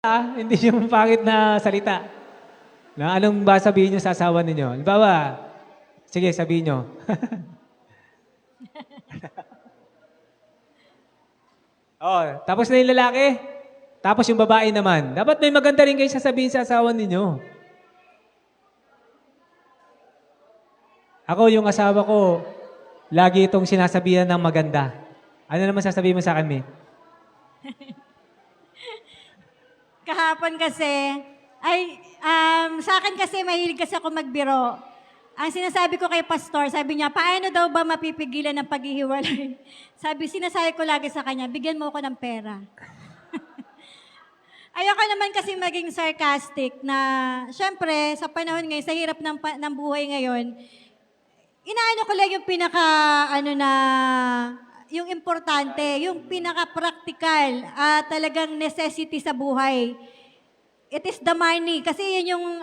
Hindi yung pangit na salita. Na anong ba sabihin nyo sa asawa ninyo? Halimbawa, sige, sabihin nyo. Oh, tapos na yung lalaki, tapos yung babae naman. Dapat may maganda rin kayo sasabihin sa asawa ninyo. Ako, yung asawa ko, lagi itong sinasabihan ng maganda. Ano naman sasabihin mo sa akin, May? Kahapon kasi, sa akin kasi mahilig kasi ako magbiro. Ang sinasabi ko kay pastor, sabi niya, paano daw ba mapipigilan ng paghihiwalay? Sinasabi ko lagi sa kanya, bigyan mo ako ng pera. Ayoko naman kasi maging sarcastic na, syempre, sa panahon ngayon, sa hirap ng buhay ngayon, inaano ko lang yung yung importante, yung pinaka-practical, talagang necessity sa buhay. It is the money. Kasi yun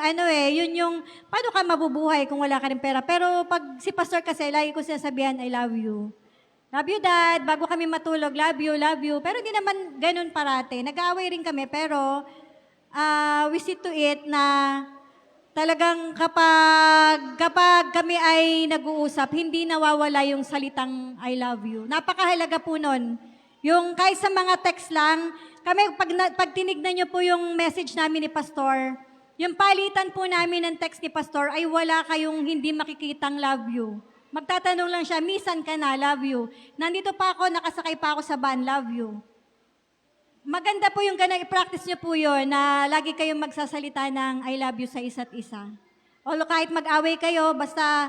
yung, paano ka mabubuhay kung wala ka rin pera. Pero pag si pastor kasi, lagi ko sinasabihan, I love you. Love you, Dad. Bago kami matulog, love you, love you. Pero hindi naman ganun parate. Nag-aaway rin kami, pero we see to it na talagang kapag kami ay nag-uusap, hindi nawawala yung salitang I love you. Napakahalaga po nun. Yung kahit sa mga text lang, kami, pag tinignan niyo po yung message namin ni Pastor, yung palitan po namin ng text ni Pastor ay wala kayong hindi makikitang love you. Magtatanong lang siya, misan ka na, love you. Nandito pa ako, nakasakay pa ako sa van, love you. Maganda po yung ganang i-practice niyo po yun na lagi kayong magsasalita ng I love you sa isa't isa. Although kahit mag-away kayo, basta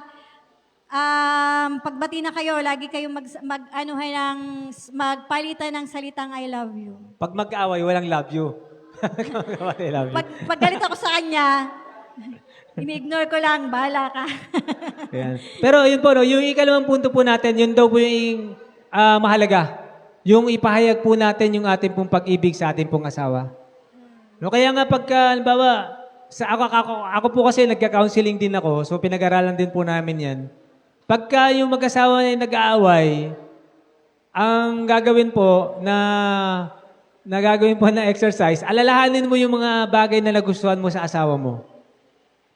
pagbati na kayo, lagi kayong magpalitan ng salitang I love you. Pag mag-aaway, walang love you. I love you. Pag galit ako sa kanya, ini-ignore ko lang, bahala ka. Ayan. Pero yun po, no, yung ikalawang punto po natin, yun daw po yung mahalaga. Yung ipahayag po natin yung ating pong pag-ibig sa ating pong asawa. No, kaya nga pagka, halimbawa, ako po kasi nagka-counseling din ako, so pinag-aralan din po namin yan. Pagka yung mag-asawa ay nag-aaway, ang gagawin po na exercise, alalahanin mo yung mga bagay na nagustuhan mo sa asawa mo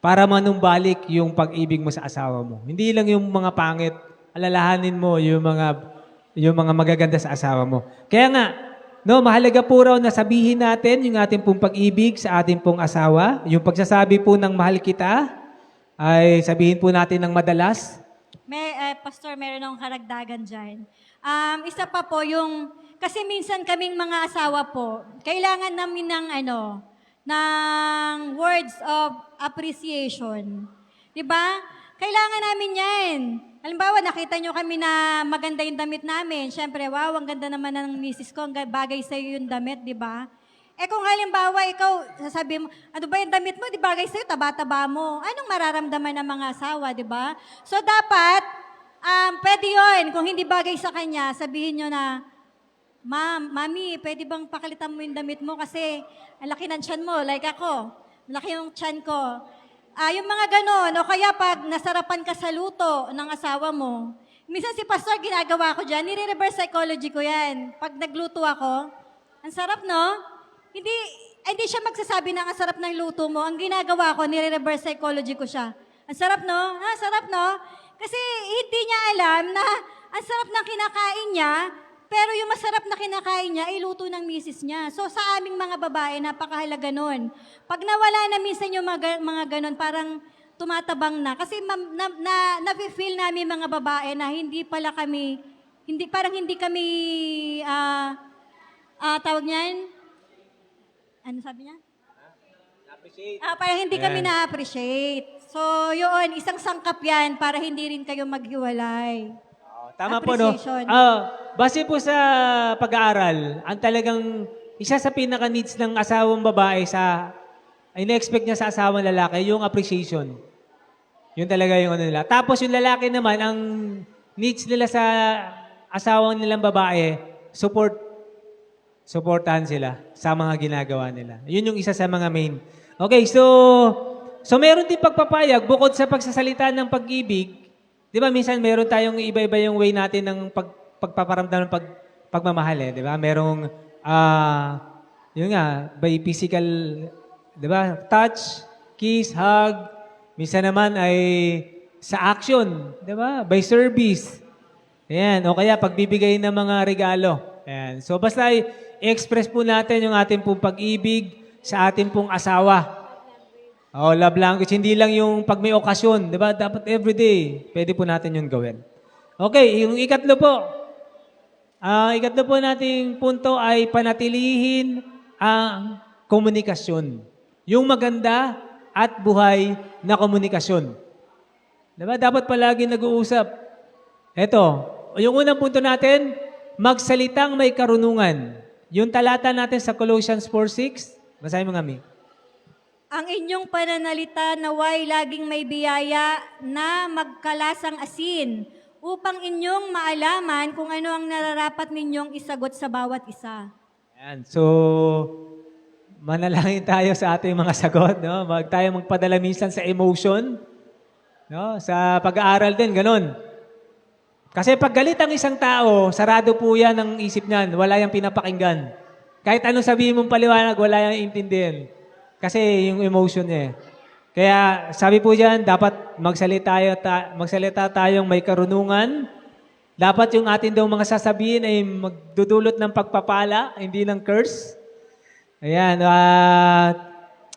para manumbalik yung pag-ibig mo sa asawa mo. Hindi lang yung mga pangit, alalahanin mo yung mga magaganda sa asawa mo. Kaya nga, no, mahalaga po raw na sabihin natin yung ating pong pag-ibig sa ating pong asawa. Yung pagsasabi po ng mahal kita, ay sabihin po natin ng madalas. Pastor, meron akong karagdagan dyan. Isa pa po kasi minsan kaming mga asawa po, kailangan namin ng words of appreciation. Diba? Kailangan namin yan. Halimbawa, nakita nyo kami na maganda yung damit namin. Siyempre, wow, ang ganda naman ng misis ko. Ang bagay sa'yo yung damit, di ba? Kung halimbawa, ikaw, sasabihin mo, ano ba yung damit mo? Di bagay sa'yo, taba-taba mo. Anong mararamdaman ng mga asawa, di ba? So, dapat, pwede yun. Kung hindi bagay sa kanya, sabihin nyo na, Mami, pwede bang pakalitan mo yung damit mo? Kasi, ang laki ng tiyan mo, like ako. Laki yung tiyan ko. Yung mga ganon, o kaya pag nasarapan ka sa luto ng asawa mo, minsan si Pastor ginagawa ko dyan, nire-reverse psychology ko yan. Pag nagluto ako, ang sarap no? Hindi siya magsasabi na ang sarap ng luto mo. Ang ginagawa ko, nire-reverse psychology ko siya. Ang sarap no? Sarap no? Kasi hindi niya alam na ang sarap ng kinakain niya, pero yung masarap na kinakain niya, ay luto ng misis niya. So sa aming mga babae, napakahalaga nun. Pag nawala na minsan yung mga ganon, parang tumatabang na. Kasi na-feel namin mga babae na parang hindi kami, tawag niyan? Ano sabi niya? Appreciate. Parang hindi kami na-appreciate. So yun, isang sangkap yan para hindi rin kayo maghiwalay. Tama po, no? Base po sa pag-aaral, ang talagang isa sa pinaka-needs ng asawang babae ay na-expect niya sa asawang lalaki, yung appreciation. Yun talaga yung ano nila. Tapos yung lalaki naman, ang needs nila sa asawang nilang babae, supportahan sila sa mga ginagawa nila. Yun yung isa sa mga main. Okay, so meron din pagpapayag bukod sa pagsasalita ng pag-ibig. Di ba minsan meron tayong iba-iba yung way natin ng pagpaparamdam ng pagmamahal di ba? Merong Yun nga, by physical, di ba? Touch, kiss, hug. Minsan naman ay sa action, di ba? By service. Ayan, o kaya pagbibigay ng mga regalo. Ayan. So basta i-express po natin yung ating pong pag-ibig sa ating pong asawa. Oh, love language. Hindi lang yung pag may okasyon, di ba? Dapat everyday. Pwede po natin yung gawin. Okay, yung ikatlo po. Ikatlo po nating punto ay panatilihin ang komunikasyon. Yung maganda at buhay na komunikasyon. Diba? Dapat palagi nag-uusap. Ito, yung unang punto natin, magsalitang may karunungan. Yung talata natin sa Colossians 4:6, basahin mo nga, Mi. Ang inyong pananalita naway laging may biyaya na magkalasang asin upang inyong maalaman kung ano ang nararapat ninyong isagot sa bawat isa. Ayan. So, manalangin tayo sa ating mga sagot. No? Tayo magpadala minsan sa emotion. No? Sa pag-aaral din, ganun. Kasi pag galit ang isang tao, sarado po yan ang isip niyan. Wala yung pinapakinggan. Kahit anong sabihin mong paliwanag, wala yung intindihin. Kasi yung emotion niya. Kaya sabi po diyan, dapat magsalita tayong may karunungan. Dapat yung atin daw mga sasabihin ay magdudulot ng pagpapala, hindi ng curse. Ayan,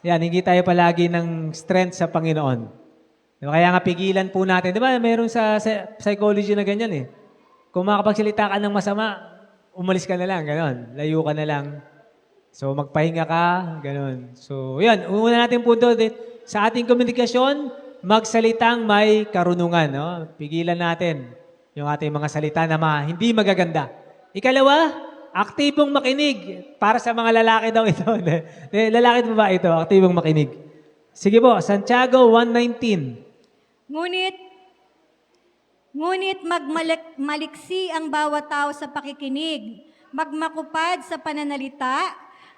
yan, hindi tayo palagi ng strength sa Panginoon. Kaya nga pigilan po natin. Di ba, meron sa psychology na ganyan eh. Kung makapagsalita ka ng masama, umalis ka na lang, gano'n. Layo ka na lang. So, magpahinga ka, gano'n. So, yan. Una natin punto sa ating komunikasyon, magsalitang may karunungan. No? Pigilan natin yung ating mga salita na hindi magaganda. Ikalawa, aktibong makinig. Para sa mga lalaki daw ito. Lalaki ba ito? Aktibong makinig. Sige po, Santiago 1:19. Ngunit magmaliksi ang bawat tao sa pakikinig, magmakupad sa pananalita,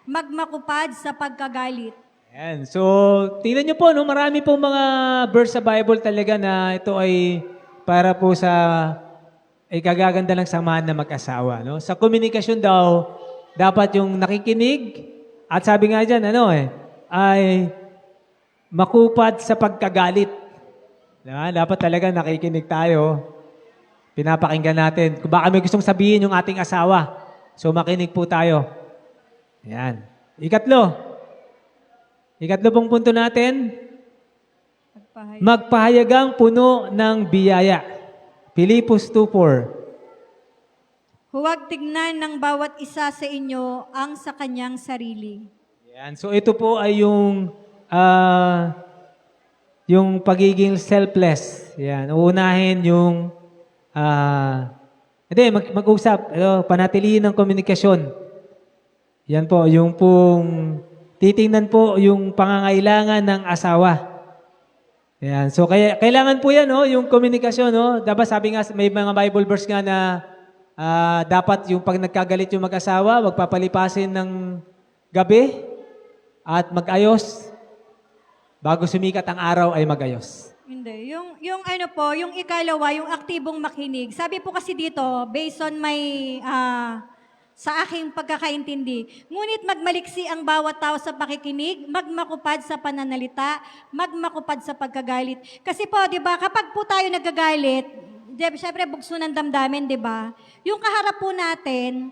magmakupad sa pagkagalit. Ayan. So, tingnan nyo po, no? Marami pong mga verse sa Bible talaga na ito ay para po sa kagaganda ng samahan na mag-asawa. No? Sa komunikasyon daw, dapat yung nakikinig at sabi nga dyan, ay makupad sa pagkagalit. Diba? Dapat talaga nakikinig tayo. Pinapakinggan natin. Kung baka may gustong sabihin yung ating asawa, so makinig po tayo. Ayan. Ikatlo pong punto natin, magpahayagang puno ng biyaya. Pilipos 2:4. Huwag tignan ng bawat isa sa inyo ang sa kanyang sarili. Ayan. So ito po ay yung pagiging selfless. Yan. Uunahin yung mag-usap. Panatilihin ng komunikasyon. Yan po, yung pong titingnan po yung pangangailangan ng asawa. Yan. So kailangan po yan, yung komunikasyon. Dapat sabi nga, may mga Bible verse nga na dapat yung pag nagkagalit yung mag-asawa, magpapalipasin ng gabi at mag-ayos. Bago sumikat ang araw ay magayos. Hindi. Yung ikalawa, yung aktibong makinig. Sabi po kasi dito, based on my, sa aking pagkakaintindi, ngunit magmaliksi ang bawat tao sa pakikinig, magmakupad sa pananalita, magmakupad sa pagkagalit. Kasi po, di ba, kapag po tayo nagagalit, syempre bugso ng damdamin, di ba? Yung kaharap po natin,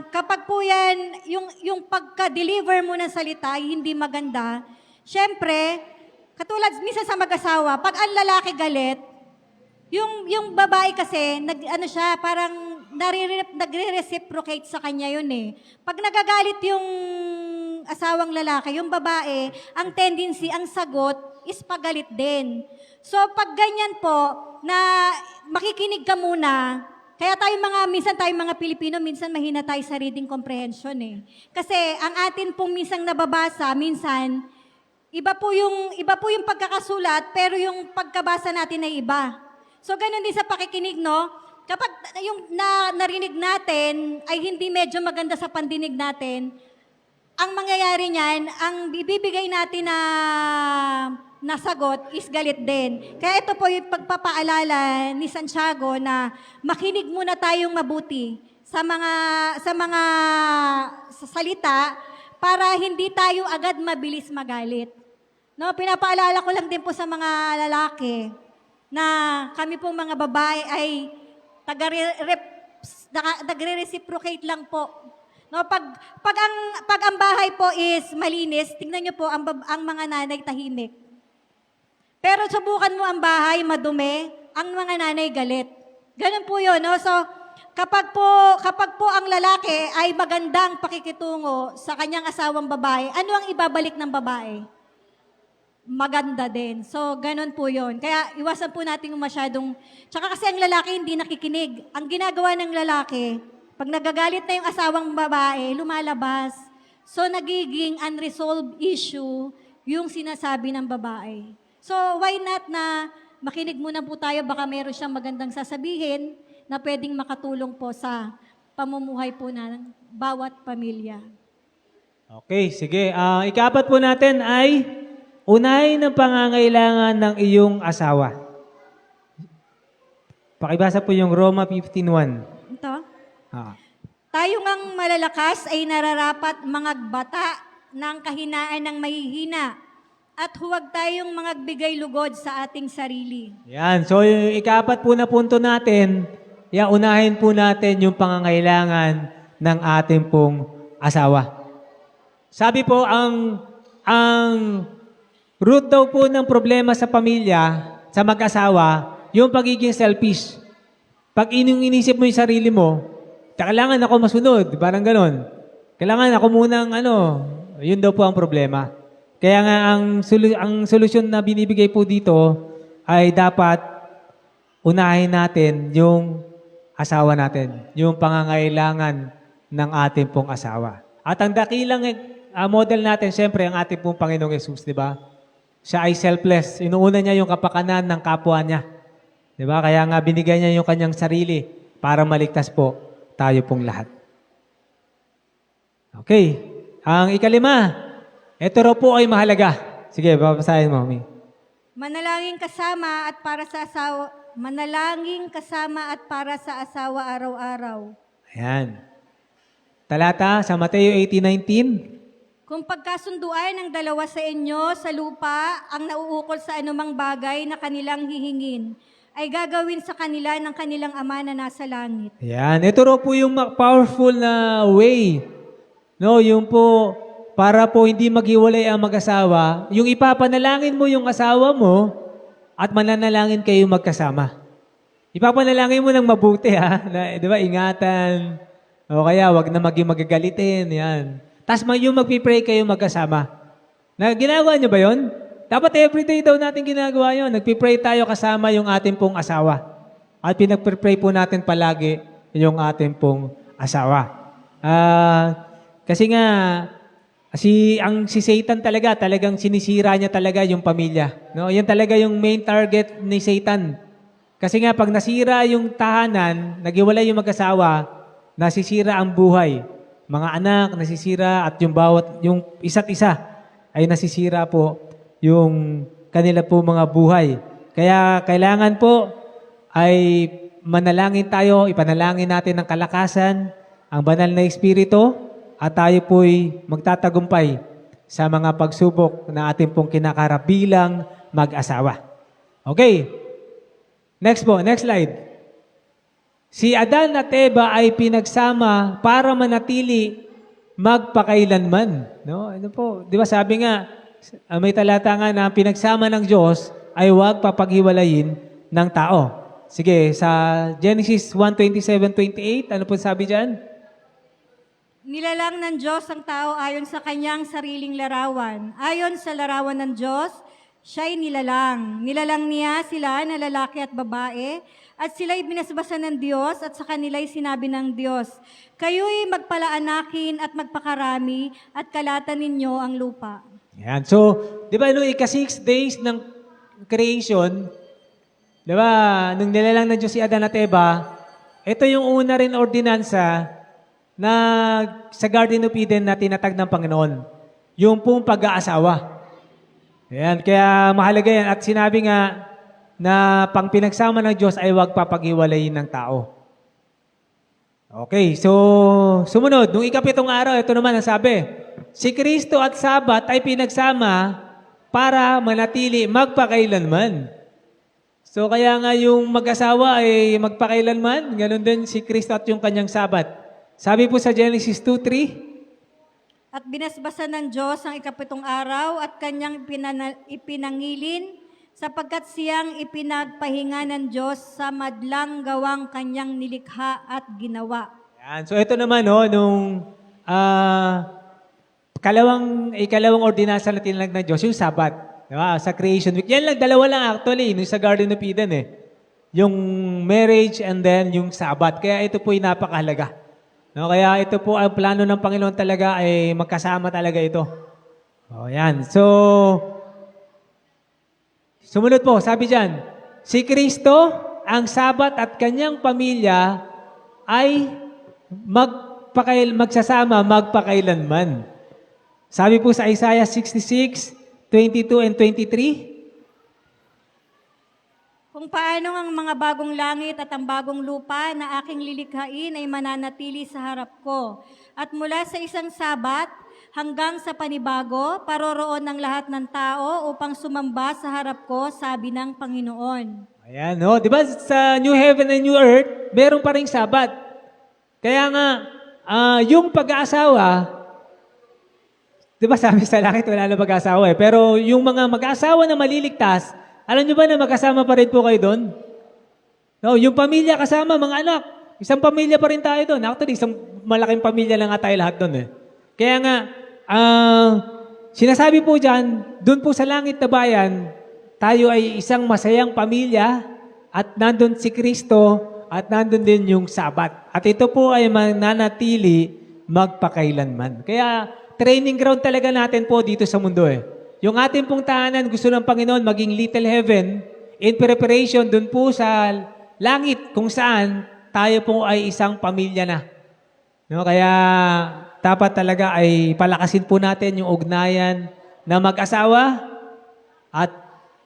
kapag po yan, yung pagka-deliver mo ng salita, hindi maganda. Siyempre, katulad minsan sa mag-asawa, pag ang lalaki galit, yung babae kasi, parang nagre-reciprocate sa kanya yun eh. Pag nagagalit yung asawang lalaki, yung babae, ang tendency, ang sagot, is pagalit din. So, pag ganyan po, na makikinig ka muna, kaya minsan tayong mga Pilipino, minsan mahina tayo sa reading comprehension eh. Kasi ang atin pong minsan nababasa, minsan, iba po yung pagkakasulat, pero yung pagkabasa natin ay iba. So, ganun din sa pakikinig, no? Kapag yung narinig natin ay hindi medyo maganda sa pandinig natin, ang mangyayari niyan, ang bibigay natin na sagot is galit din. Kaya ito po yung pagpapaalala ni Santiago na makinig muna tayong mabuti. sa salita para hindi tayo agad mabilis magalit. No, pinapaalala ko lang din po sa mga lalaki na kami pong mga babae ay nagre-reciprocate lang po. No, pag ang bahay po is malinis, tingnan niyo po ang mga nanay tahimik. Pero subukan mo ang bahay madumi, ang mga nanay galit. Ganun po 'yon, no? So, kapag po ang lalaki ay magandang pakikitungo sa kanyang asawang babae, ano ang ibabalik ng babae? Maganda din. So, ganun po 'yon. Kaya iwasan po natin yung masyadong. Tsaka kasi ang lalaki hindi nakikinig. Ang ginagawa ng lalaki, pag nagagalit na yung asawang babae, lumalabas. So, nagiging unresolved issue yung sinasabi ng babae. So, why not na makinig muna po tayo, baka meron siyang magandang sasabihin na pwedeng makatulong po sa pamumuhay po ng bawat pamilya. Okay, sige. Ikapat po natin ay unahin ang pangangailangan ng iyong asawa. Pakibasa po yung Roma 15:1. Ito. Tayo ngang malalakas ay nararapat mangagbata ng kahinaan ng mahihina at huwag tayong mangagbigay lugod sa ating sarili. Yan. So, yung ikapat po na punto natin, unahin po natin yung pangangailangan ng ating pong asawa. Sabi po, ang root daw po ng problema sa pamilya, sa mag-asawa, yung pagiging selfish. Pag inisip mo yung sarili mo, kailangan ako masunod, parang ganon. Kailangan ako munang yun daw po ang problema. Kaya nga ang solusyon na binibigay po dito ay dapat unahin natin yung asawa natin, yung pangangailangan ng ating pong asawa. At ang dakilang model natin, siyempre, ang ating pong Panginoong Yesus, di ba? Siya ay selfless. Inuuna niya yung kapakanan ng kapwa niya. Di ba? Kaya nga binigay niya yung kanyang sarili para maligtas po tayo pong lahat. Okay. Ang ikalima, ito raw po ay mahalaga. Sige, babasahin mo, Mi. Manalangin kasama at para sa asawa araw-araw. Ayan. Talata sa Mateo 18:19. Kung pagkasunduan ng dalawa sa inyo sa lupa ang nauukol sa anumang bagay na kanilang hihingin, ay gagawin sa kanila ng kanilang Ama na nasa langit. Ayan. Ito raw po yung powerful na way. No, yung po, para po hindi maghiwalay ang mag-asawa, yung ipapanalangin mo yung asawa mo at mananalangin kayo magkasama. Ipapanalangin mo ng mabuti, ha? Na, di ba, ingatan. O kaya, wag na magagalitin. Yan. Tapos yung magpipray kayo magkasama. Ginagawa nyo ba yun? Dapat everyday daw natin ginagawa yun. Nagpipray tayo kasama yung ating pong asawa. At pinagpipray po natin palagi yung ating pong asawa. Kasi nga, si Satan talagang sinisira niya talaga yung pamilya. No? Yan talaga yung main target ni Satan. Kasi nga, pag nasira yung tahanan, naghiwalay yung mag-asawa, nasisira ang buhay. Mga anak, nasisira at yung isa't isa ay nasisira po yung kanila po mga buhay. Kaya kailangan po ay manalangin tayo, ipanalangin natin ng kalakasan, ang banal na Espiritu, at tayo po'y magtatagumpay sa mga pagsubok na ating pong kinakarap bilang mag-asawa. Okay. Next po, next slide. Si Adan at Eva ay pinagsama para manatili magpakailanman. No? Ano po? Di ba sabi nga, may talata nga na pinagsama ng Diyos ay huwag papaghiwalayin ng tao. Sige, sa Genesis 1:27-28, ano po sabi dyan? Nilalang ng Diyos ang tao ayon sa kanyang sariling larawan. Ayon sa larawan ng Diyos, siya'y nilalang. Nilalang niya sila na lalaki at babae, at sila'y binasbasan ng Diyos, at sa kanila'y sinabi ng Diyos, kayo'y magpalaanakin at magpakarami, at kalatan ninyo ang lupa. Yan. So, di ba, nung ika-6 days ng creation, di ba, nung nilalang ng Diyos si Adan at Eva, ito yung una rin ordinansa na sa Garden of Eden na tinatag ng Panginoon. Yung pong pag-aasawa. Ayan, kaya mahalaga yan. At sinabi nga na pang pinagsama ng Diyos ay huwag papaghiwalayin ng tao. Okay, so sumunod, nung ikapitong araw, ito naman ang sabi. Si Kristo at Sabat ay pinagsama para manatili magpakailanman. So kaya nga yung mag-asawa ay magpakailanman, ganun din si Kristo at yung kanyang Sabat. Sabi po sa Genesis 2:3, At binasbasan ng Diyos ang ikapitong araw at kanyang ipinangilin sapagkat siyang ipinagpahinga ng Diyos sa madlang gawang kanyang nilikha at ginawa. yan. So ito naman, nung ikalawang ordinansa na tinanag ng Diyos, yung Sabat. Diba? Sa Creation Week. Yan lang, dalawa lang actually, nung sa Garden of Eden Yung marriage and then yung Sabat. Kaya ito po ay napakahalaga. No, kaya ito po ang plano ng Panginoon talaga ay magkasama talaga ito. Yan. So, sumunod po, sabi dyan, si Kristo, ang Sabat at kanyang pamilya ay magsasama magpakailanman. Sabi po sa Isaiah 66:22 and 23, Kung paano ang mga bagong langit at ang bagong lupa na aking lilikhain ay mananatili sa harap ko. At mula sa isang Sabat hanggang sa panibago, paroroon ng lahat ng tao upang sumamba sa harap ko, sabi ng Panginoon. ayan, di ba sa New Heaven and New Earth, meron pa ring Sabat. Kaya nga, yung pag-aasawa, di ba sabi sa langit, wala na pag-aasawa pero yung mga mag-aasawa na maliligtas, alam nyo ba na magkasama pa rin po kayo doon? No, yung pamilya kasama, mga anak. Isang pamilya pa rin tayo doon. Actually, isang malaking pamilya lang nga tayo lahat doon Kaya nga, sinasabi po dyan, doon po sa langit na bayan, tayo ay isang masayang pamilya at nandun si Kristo at nandun din yung Sabat. At ito po ay mananatili magpakailanman. Kaya training ground talaga natin po dito sa mundo Yung ating pong tahanan, gusto ng Panginoon maging little heaven in preparation dun po sa langit kung saan tayo po ay isang pamilya na. No, kaya dapat talaga ay palakasin po natin yung ugnayan na mag-asawa at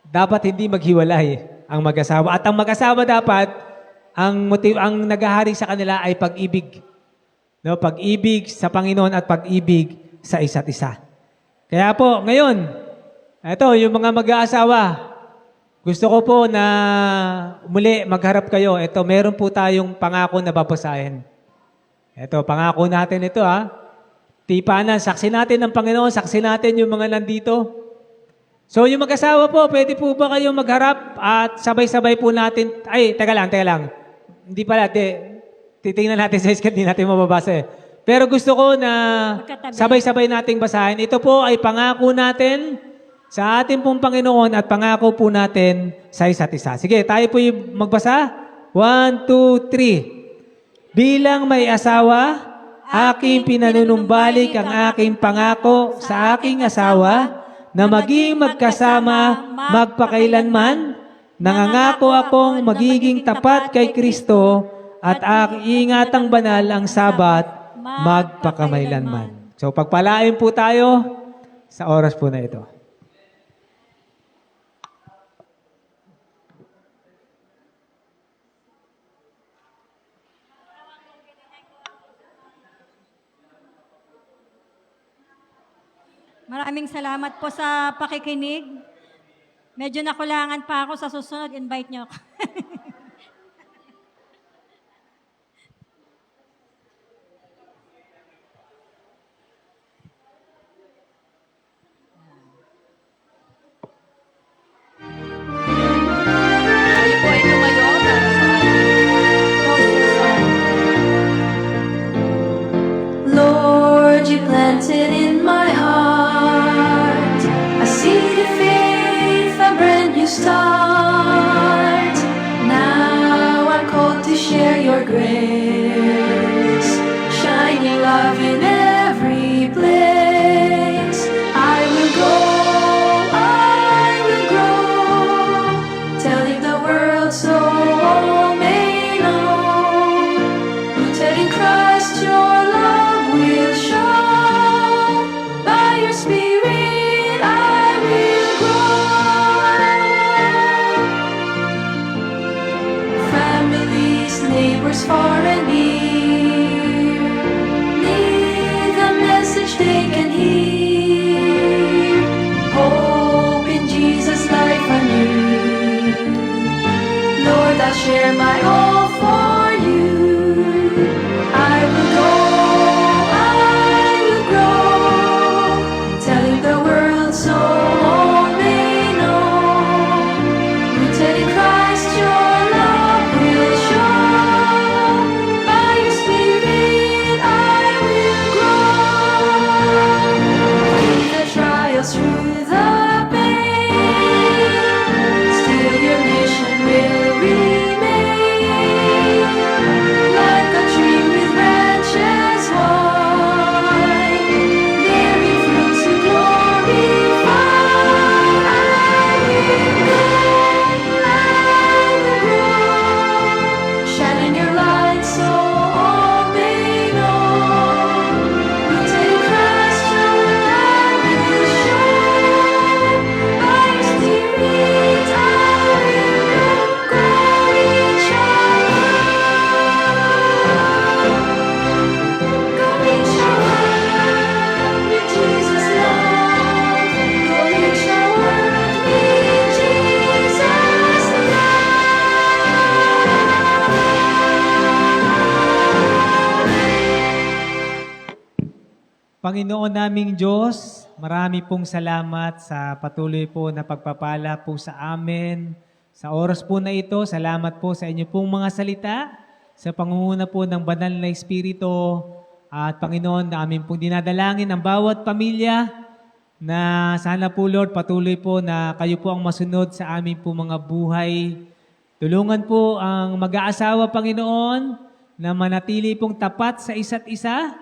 dapat hindi maghiwalay ang mag-asawa. At ang mag-asawa dapat, ang naghahari sa kanila ay pag-ibig. No, pag-ibig sa Panginoon at pag-ibig sa isa't isa. Kaya po, ngayon, ito, yung mga mag-aasawa, gusto ko po na muli magharap kayo. Ito, meron po tayong pangako na babasahin. Ito, pangako natin ito Tipanan, saksi natin ng Panginoon, saksi natin yung mga nandito. So, yung mag-asawa po, pwede po ba kayong magharap at sabay-sabay po natin, teka lang. Hindi pala, titingnan natin sa screen, hindi natin mababasa Pero gusto ko na sabay-sabay nating basahin. Ito po ay pangako natin sa ating pong Panginoon at pangako po natin sa isa't isa. Sige, tayo po yung magbasa. 1, 2, 3. Bilang may asawa, aking pinanunumbalik ang aking pangako sa aking asawa na maging magkasama magpakailanman. Nangangako akong magiging tapat kay Kristo at iingatang banal ang Sabat magpakamailanman. So pagpalain po tayo sa oras po na ito. Maraming salamat po sa pakikinig. Medyo nakulangan pa ako sa susunod. Invite niyo ako. Tayo po ay tumayo para sa closing song. Lord, you planted in my heart a seed of faith, a brand new start. Now I'm called to share your grace, shining love in every place. I will grow, telling the world so all may know. Rooted in Christ, your love will show. By your Spirit, I will grow. Families, neighbors far and near, trials, through the pain, still your mission will remain. Like a tree with branches wide, bearing fruits to glorify. Shining your light so all may know. Rooted in Christ, your light will shine. By His Spirit, I will go each hour. Go each hour with Jesus' love. Go each hour with Jesus' love. Panginoon naming Diyos, marami pong salamat sa patuloy po na pagpapala po sa amin. Sa oras po na ito, salamat po sa inyo pong mga salita, sa pangunguna po ng banal na Espiritu. At Panginoon, namin pong dinadalangin ang bawat pamilya na sana po Lord, patuloy po na kayo po ang masunod sa aming po mga buhay. Tulungan po ang mag-aasawa, Panginoon, na manatili pong tapat sa isa't isa.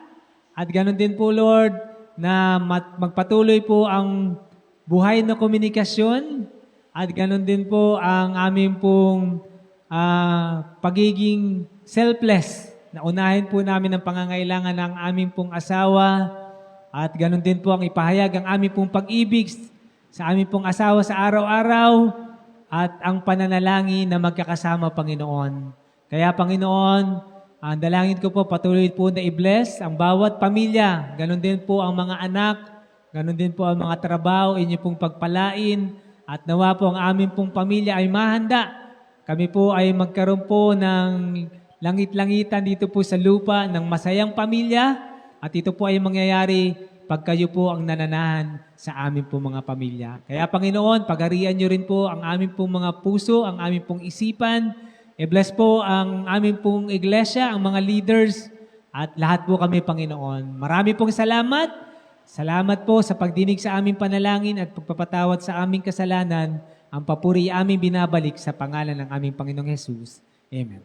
At ganoon din po, Lord, na magpatuloy po ang buhay na komunikasyon. At ganoon din po ang aming pong pagiging selfless. Na unahin po namin ang pangangailangan ng aming pong asawa. At ganoon din po ang ipahayag ang aming pong pag-ibig sa aming pong asawa sa araw-araw. At ang pananalangin na magkakasama, Panginoon. Kaya, Panginoon, ang dalangin ko po, patuloy po na i-bless ang bawat pamilya. Ganon din po ang mga anak, ganon din po ang mga trabaho, inyo pong pagpalain. At nawa po ang aming pong pamilya ay mahanda. Kami po ay magkaroon po ng langit-langitan dito po sa lupa ng masayang pamilya. At ito po ay mangyayari pag kayo po ang nananahan sa aming pong mga pamilya. Kaya Panginoon, pagharian nyo rin po ang aming pong mga puso, ang aming pong isipan. I-bless po ang aming pong iglesia, ang mga leaders, at lahat po kami, Panginoon. Marami pong salamat. Salamat po sa pagdinig sa aming panalangin at pagpapatawad sa aming kasalanan. Ang papuri aming binabalik sa pangalan ng aming Panginoong Jesus. Amen.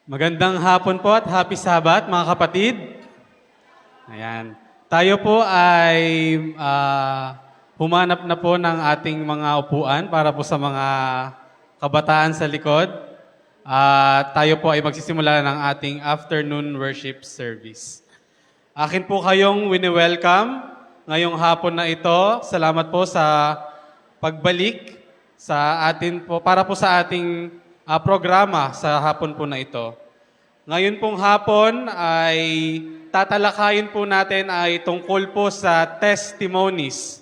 Magandang hapon po at happy Sabat mga kapatid. Ayan. Tayo po ay humanap na po ng ating mga upuan para po sa mga kabataan sa likod. Tayo po ay magsisimula ng ating afternoon worship service. Akin po kayong wini-welcome ngayong hapon na ito. Salamat po sa pagbalik sa atin po para po sa ating programa sa hapon po na ito. Ngayon pong hapon ay tatalakayin po natin ay tungkol po sa testimonies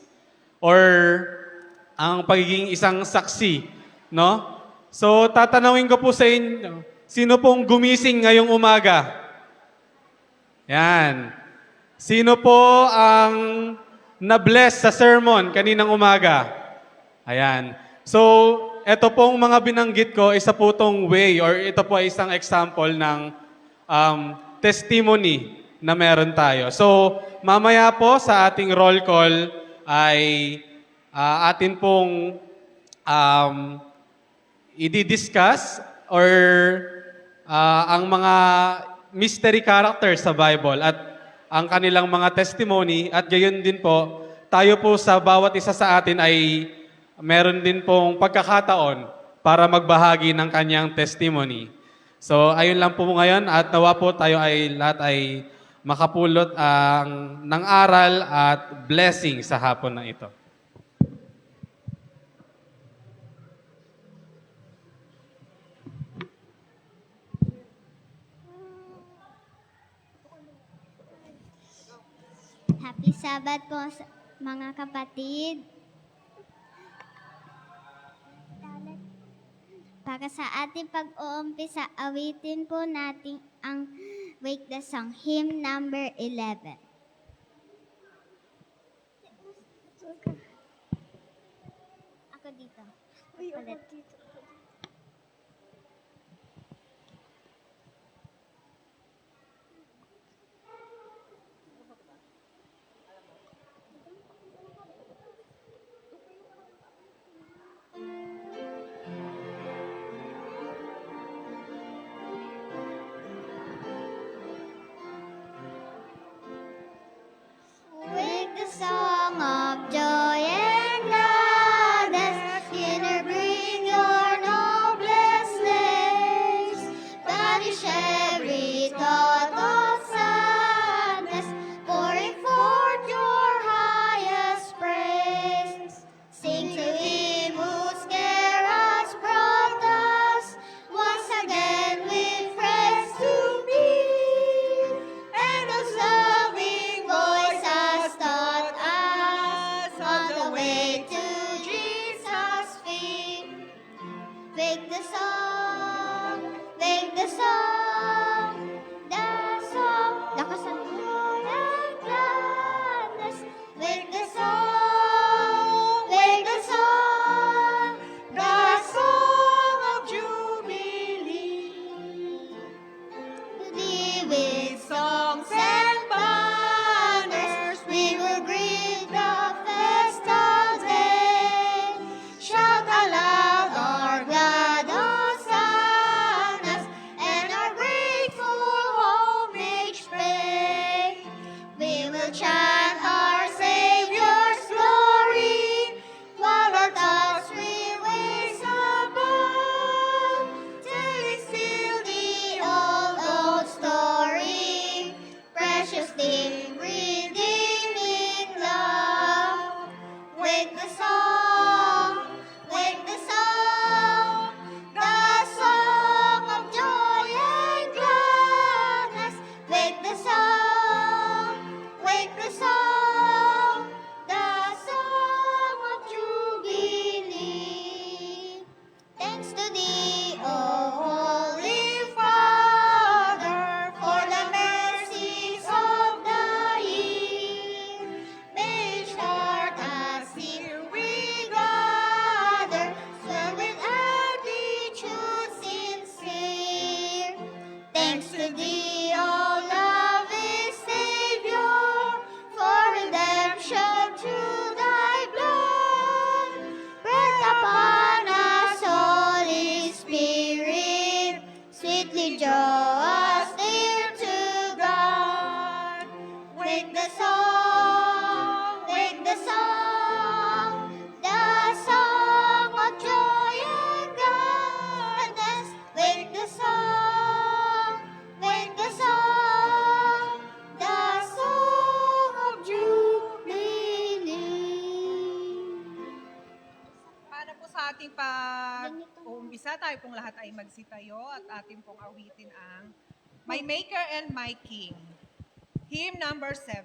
or ang pagiging isang saksi, no? So tatanungin ko po sa inyo, sino pong gumising ngayong umaga? Yan. Sino po ang na-bless sa sermon kaninang umaga? Ayan. So, ito pong mga binanggit ko, isa po tong way or ito po ay isang example ng testimony na meron tayo. So, mamaya po sa ating roll call ay atin pong i-discuss or ang mga mystery characters sa Bible at ang kanilang mga testimony at gayon din po, tayo po sa bawat isa sa atin ay meron din pong pagkakataon para magbahagi ng kanyang testimony. So, ayun lang po ngayon at nawa po tayo ay lahat ay makapulot ng aral at blessing sa hapon na ito. Happy Sabbath po mga kapatid. Para sa ating pag-uumpisa, awitin po natin ang Wake the Song, hymn number 11. Ako dito. Ulit. Wake the song of joy and gladness, inner bring your noblest slaves. Banish every thought of sadness, pouring forth your highest praise. Sing to him whose care has brought us once again with friends to be, and whose loving voice has taught us on the way to Jesus' feet. Wake the song, the song, lakas ng joy and gladness. Wake the song, the song of jubilee. Thee with songs and banners we will greet the festal day. Shout aloud our glad hosannas and our grateful homage pay. We will chant our Savior's glory while our thoughts we raise above, telling still the old story, precious thing, redeeming love. Wake the song, the song of joy and gladness. Wake the song, the song of jubilee. Thanks to thee, O Holy Father, for the mercies of thy ating pag-uumpisa, tayo pong lahat ay magsitayo at ating pong awitin ang My Maker and My King. Hymn number 7.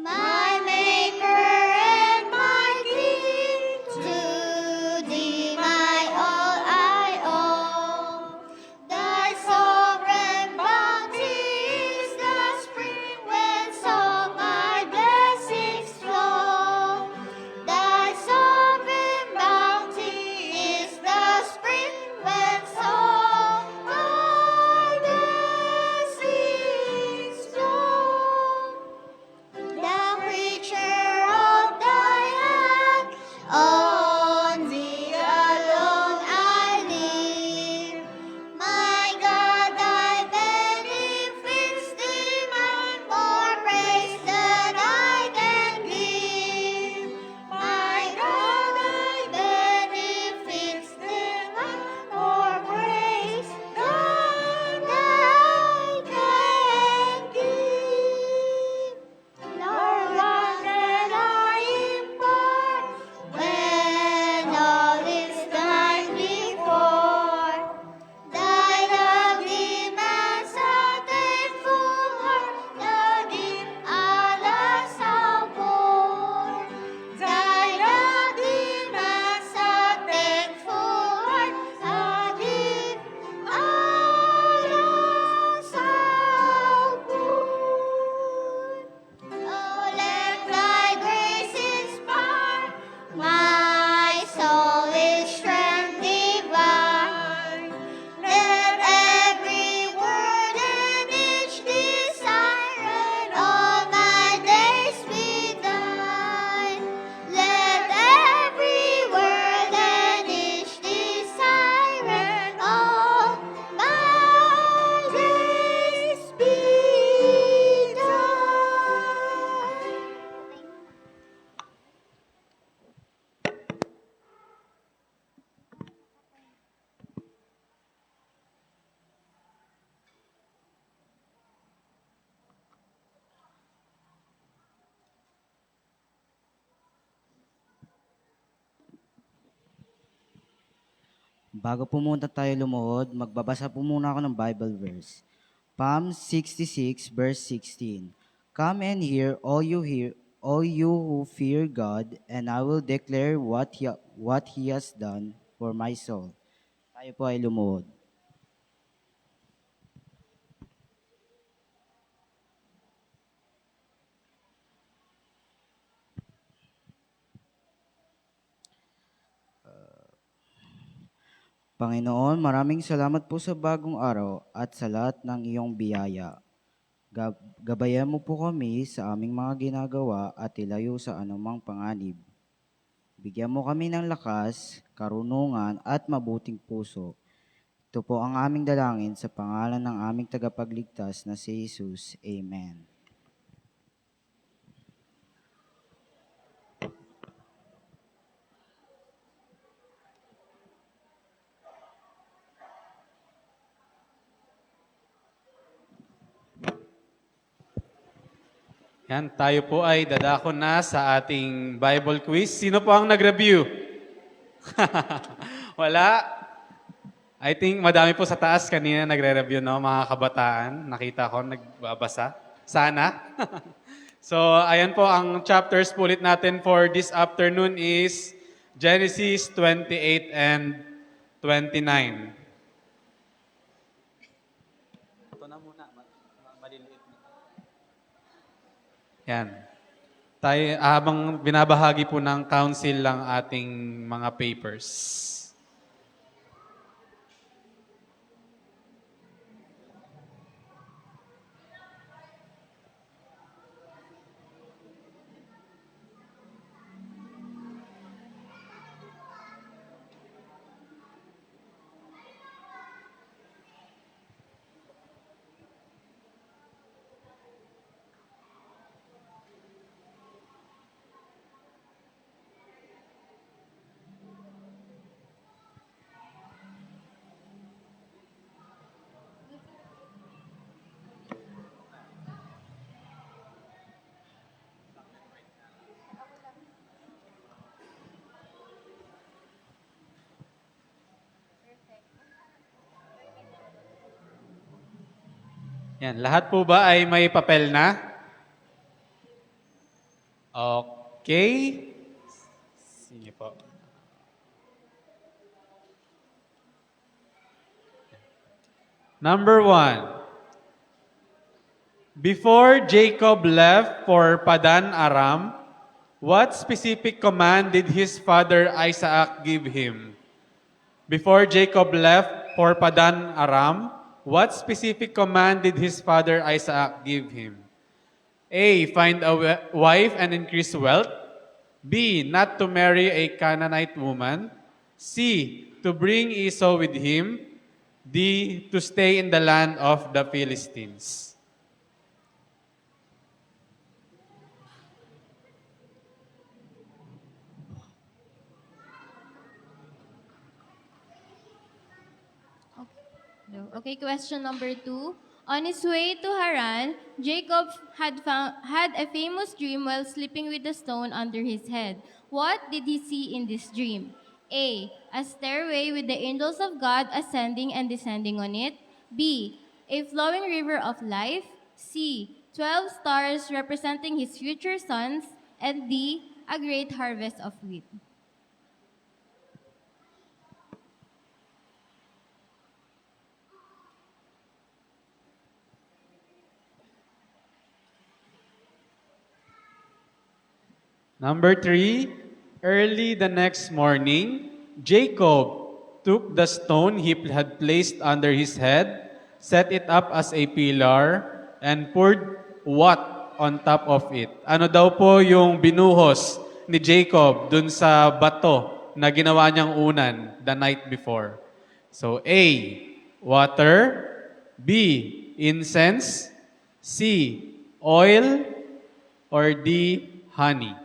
My Maker and my King, to Thee my all I owe. Thy sovereign bounty is the spring whence all my blessings flow. Thy sovereign bounty is the spring whence all my blessings flow. The creature of thy hand, on thee alone I live. My God, thy benefits demand more praise than I can give. My God, thy benefits demand more praise than I can give. Nor one can I impart when all is thine before. Thy love demands a thankful heart, the deep alas how poor. Thy love demands a thankful heart, the deep alas how poor. Oh, let thy grace inspire my soul with strength divine. Let every word and each desire and all my days be thine. Let every word and each desire and all my days be done. Bago po muna tayo lumuhod, magbabasa po muna ako ng Bible verse. Psalm 66 verse 16. Come and hear, all you who fear God, and I will declare what He has done for my soul. Tayo po ay lumuhod. Panginoon, maraming salamat po sa bagong araw at sa lahat ng iyong biyaya. Gabayan mo po kami sa aming mga ginagawa at ilayo sa anumang panganib. Bigyan mo kami ng lakas, karunungan at mabuting puso. Ito po ang aming dalangin sa pangalan ng aming tagapagligtas na si Jesus. Amen. Yan, tayo po ay dadako na sa ating Bible quiz. Sino po ang nag-review? Wala? I think madami po sa taas kanina nagre-review, no, mga kabataan. Nakita ko, nagbabasa. Sana. So, ayan po, ang chapters po ulit natin for this afternoon is Genesis 28 and 29. Ito na muna, maliliit. Yan. Tayo, habang binabahagi po ng council lang ating mga papers. Yan, lahat po ba ay may papel na? Okay. Sige po. Number 1. Before Jacob left for Padan Aram, what specific command did his father Isaac give him? Before Jacob left for Padan Aram, what specific command did his father Isaac give him? A. Find a wife and increase wealth. B. Not to marry a Canaanite woman. C. To bring Esau with him. D. To stay in the land of the Philistines. Okay, question number 2. On his way to Haran, Jacob had a famous dream while sleeping with a stone under his head. What did he see in this dream? A. A stairway with the angels of God ascending and descending on it. B. A flowing river of life. C. 12 stars representing his future sons. And D. A great harvest of wheat. Number 3, early the next morning, Jacob took the stone he had placed under his head, set it up as a pillar, and poured what on top of it? Ano daw po yung binuhos ni Jacob dun sa bato na ginawa niyang unan the night before? So A, water. B, incense. C, oil. Or D, honey.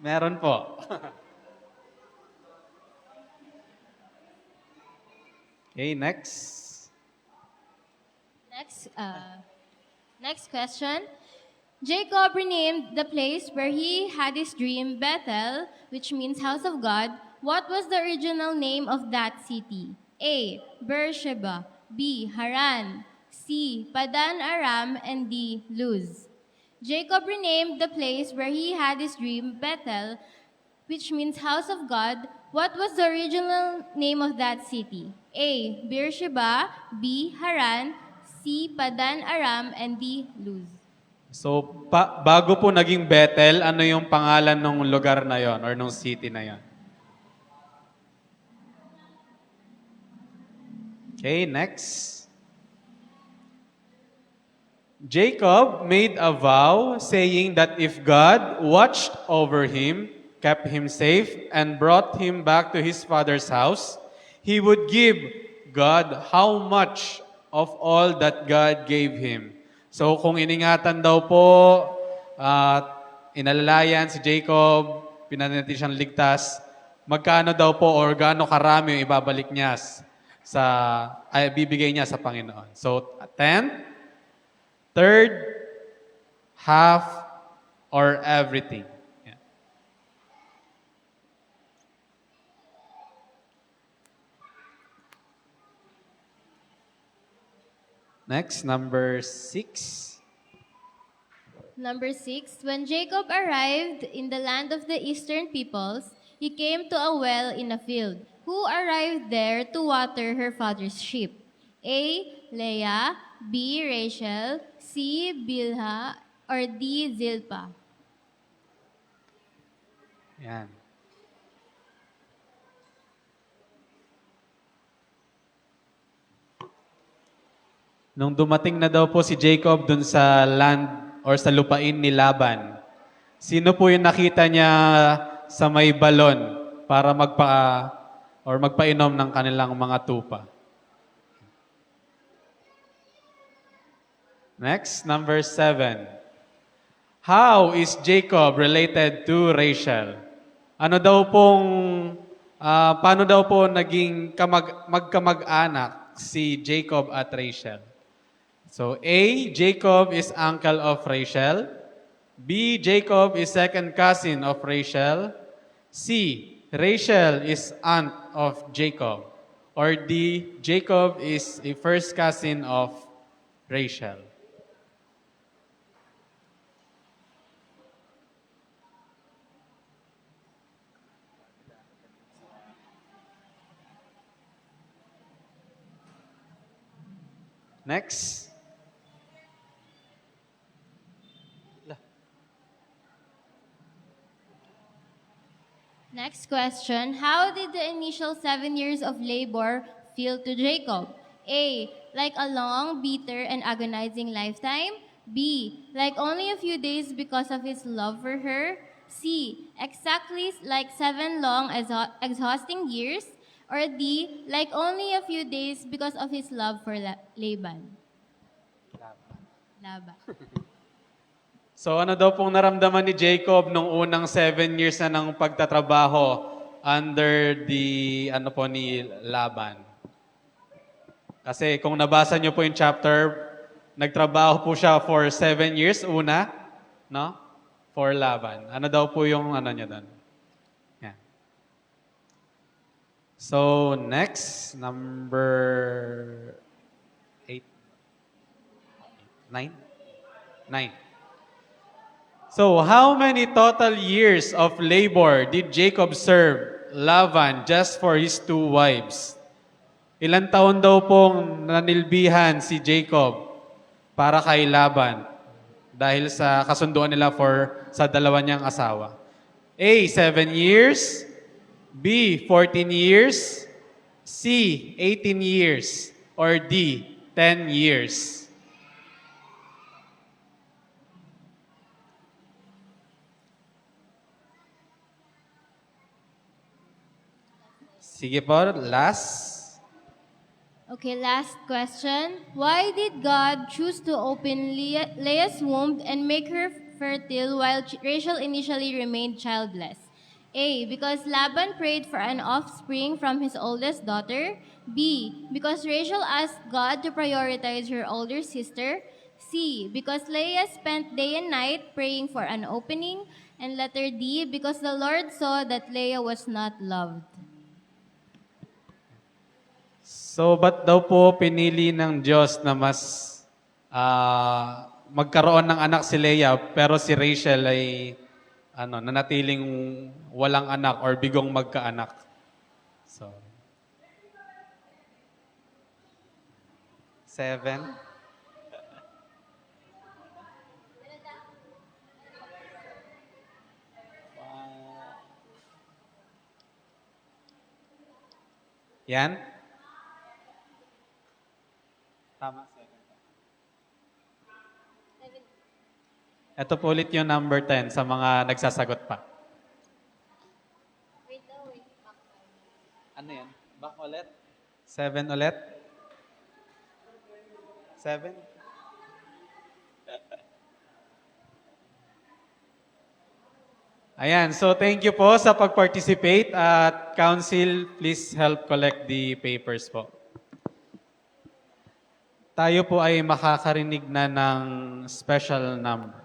Meron po. Okay, next. Next question. Jacob renamed the place where he had his dream Bethel, which means house of God. What was the original name of that city? A. Beersheba. B. Haran. C. Padan Aram. And D. Luz. Jacob renamed the place where he had his dream Bethel, which means house of God. What was the original name of that city? A. Beersheba. B. Haran. C. Padan Aram. And D. Luz. So, bago po naging Bethel, ano yung pangalan ng lugar na yon or ng city na yon? Okay, next. Jacob made a vow saying that if God watched over him, kept him safe, and brought him back to his father's house, he would give God how much of all that God gave him. So kung iningatan daw po, inalalayan si Jacob, pinanati siyang ligtas, magkano daw po or gaano karami yung ibabalik niya bibigay niya sa Panginoon. So, 10, third, half, or everything. Yeah. Next, number 6. Number 6, when Jacob arrived in the land of the eastern peoples, he came to a well in a field. Who arrived there to water her father's sheep? A. Leah. B. Rachel. C. Bilhah. Or D. Zilpah. Yan. Nung dumating na daw po si Jacob dun sa land or sa lupain ni Laban, sino po yung nakita niya sa may balon para magpainom ng kanilang mga tupa? Next, number 7. How is Jacob related to Rachel? Paano daw po naging magkamag-anak si Jacob at Rachel? So A, Jacob is uncle of Rachel. B, Jacob is second cousin of Rachel. C, Rachel is aunt of Jacob. Or D, Jacob is a first cousin of Rachel. Next. Next question. How did the initial 7 years of labor feel to Jacob? A. Like a long, bitter, and agonizing lifetime. B. Like only a few days because of his love for her. C. Exactly like 7 long, exhausting years. Or D. Like only a few days because of his love for Laban. Laban. So ano daw pong naramdaman ni Jacob nung unang 7 years na ng pagtatrabaho under the ni Laban? Kasi kung nabasa niyo po yung chapter, nagtrabaho po siya for 7 years una, no? For Laban. Ano daw po yung niya doon? Yan. So next, number 8. 9? 9. So, how many total years of labor did Jacob serve Laban just for his 2 wives? Ilan taon daw pong nanilbihan si Jacob para kay Laban dahil sa kasunduan nila sa dalawa niyang asawa? A, 7 years. B, 14 years. C, 18 years. Or D, 10 years. Sige po, last. Okay, last question. Why did God choose to open Leah's womb and make her fertile while Rachel initially remained childless? A. Because Laban prayed for an offspring from his oldest daughter. B. Because Rachel asked God to prioritize her older sister. C. Because Leah spent day and night praying for an opening. And letter D. Because the Lord saw that Leah was not loved. So, ba't daw po pinili ng Diyos na mas magkaroon ng anak si Leah pero si Rachel ay nanatiling walang anak or bigong magkaanak? So, 7. Yan? Tama, 7. Ito po ulit yung number 10 sa mga nagsasagot pa. Ano yan? Back ulit? 7 ulit? 7? Ayan, so thank you po sa pag-participate at council, please help collect the papers po. Tayo po ay makakarinig na ng special number.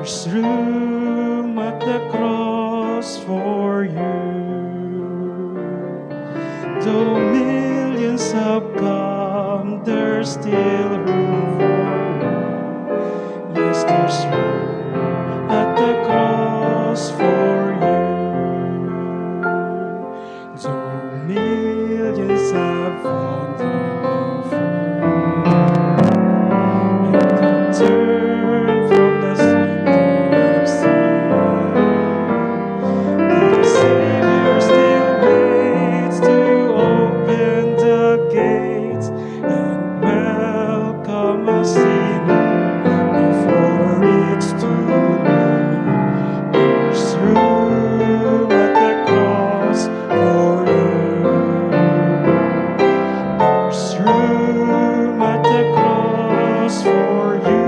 There's room at the cross for you. have come, there's still room for one. Yes, there's room at the cross for you. Though millions have found the room for one, and have turned from the sin they have seen, the Savior still waits to open the gates and welcome a sinner before it's too late. There's room at the cross for you. There's room at the cross for you.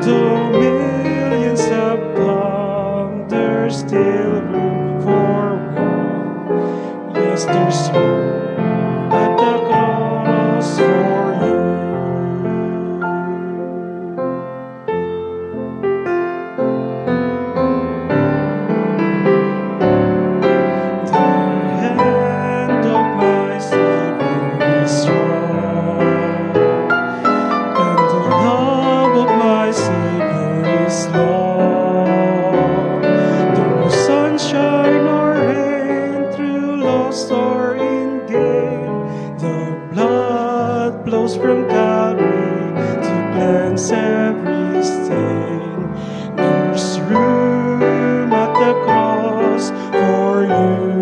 Though millions have come, there's still room for one. Yes, there's room at the cross for you. The hand of my Savior is strong, and the love of my Savior is long. Through sunshine or rain, through loss or in gain, the blood flows from Calvary to cleanse every stain. There's room at the cross for you.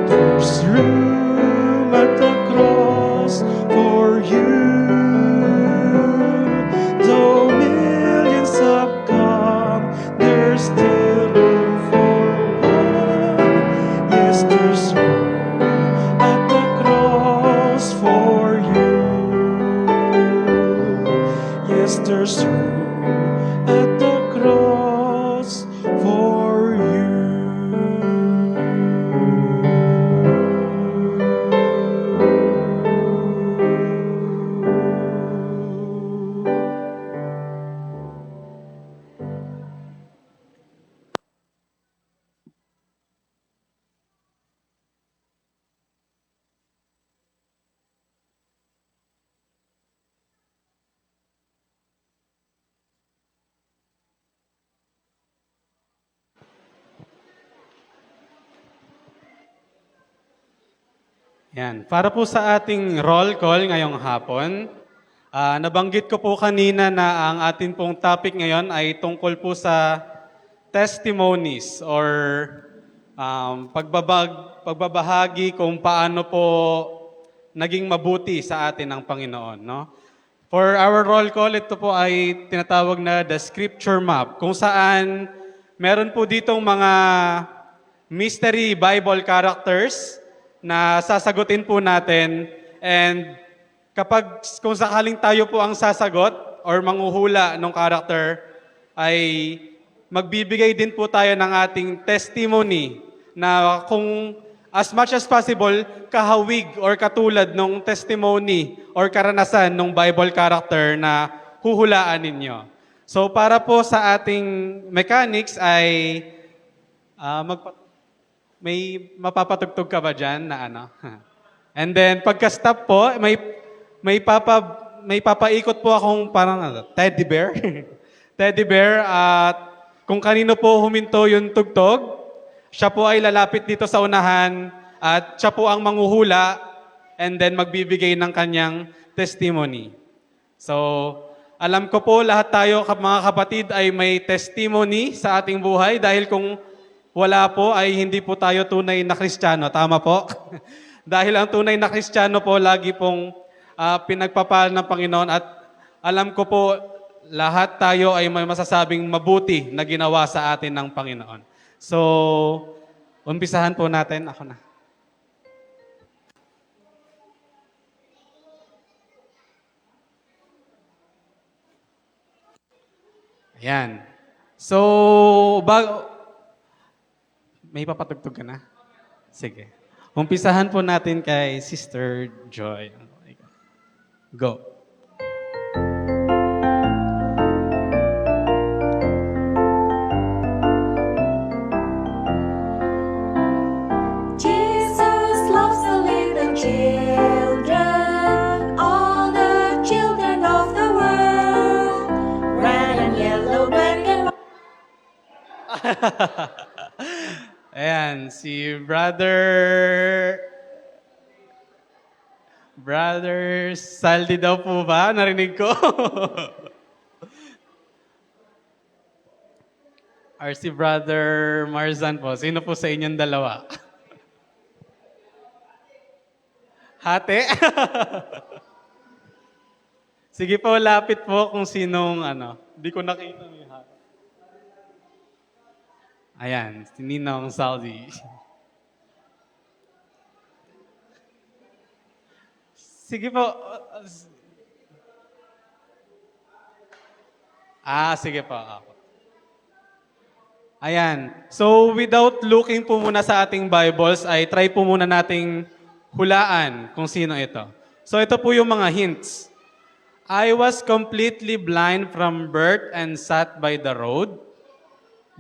There's room at the cross for you. Though millions have come, there's still room for one. Yes, there's room at the cross for you. Yes, there's room at the cross for you. Yan. Para po sa ating roll call ngayong hapon, nabanggit ko po kanina na ang atin pong topic ngayon ay tungkol po sa testimonies or pagbabahagi kung paano po naging mabuti sa atin ang Panginoon. No? For our roll call, ito po ay tinatawag na the scripture map, kung saan meron po ditong mga mystery Bible characters na sasagutin po natin, and kung sakaling tayo po ang sasagot or manghuhula ng character, ay magbibigay din po tayo ng ating testimony na kung as much as possible, kahawig or katulad ng testimony or karanasan ng Bible character na huhulaan ninyo. So para po sa ating mechanics ay may mapapatugtog ka ba dyan na ano? And then pagka-stop po, may papaikot po akong parang teddy bear. Teddy bear at kung kanino po huminto yung tugtog, siya po ay lalapit dito sa unahan at siya po ang manghuhula and then magbibigay ng kanyang testimony. So, alam ko po lahat tayo mga kapatid ay may testimony sa ating buhay dahil kung wala po ay hindi po tayo tunay na Kristiyano. Tama po? Dahil ang tunay na Kristiyano po lagi pong pinagpapahal ng Panginoon at alam ko po lahat tayo ay may masasabing mabuti na ginawa sa atin ng Panginoon. So, umpisahan po natin. Ako na. Ayan. So, may papatugtog ka na? Sige. Umpisahan po natin kay Sister Joy. Go. Jesus Ayan, si Brother Saldi daw po ba? Narinig ko. Or si Brother Marzan po. Sino po sa inyong dalawa? Hati? Sige po, lapit po kung sinong Hindi ko nakita may hati. Ayan, si Ninong Saldi. Sige po. Sige po. Ayan. So, without looking po muna sa ating Bibles, ay try po muna nating hulaan kung sino ito. So, ito po yung mga hints. I was completely blind from birth and sat by the road,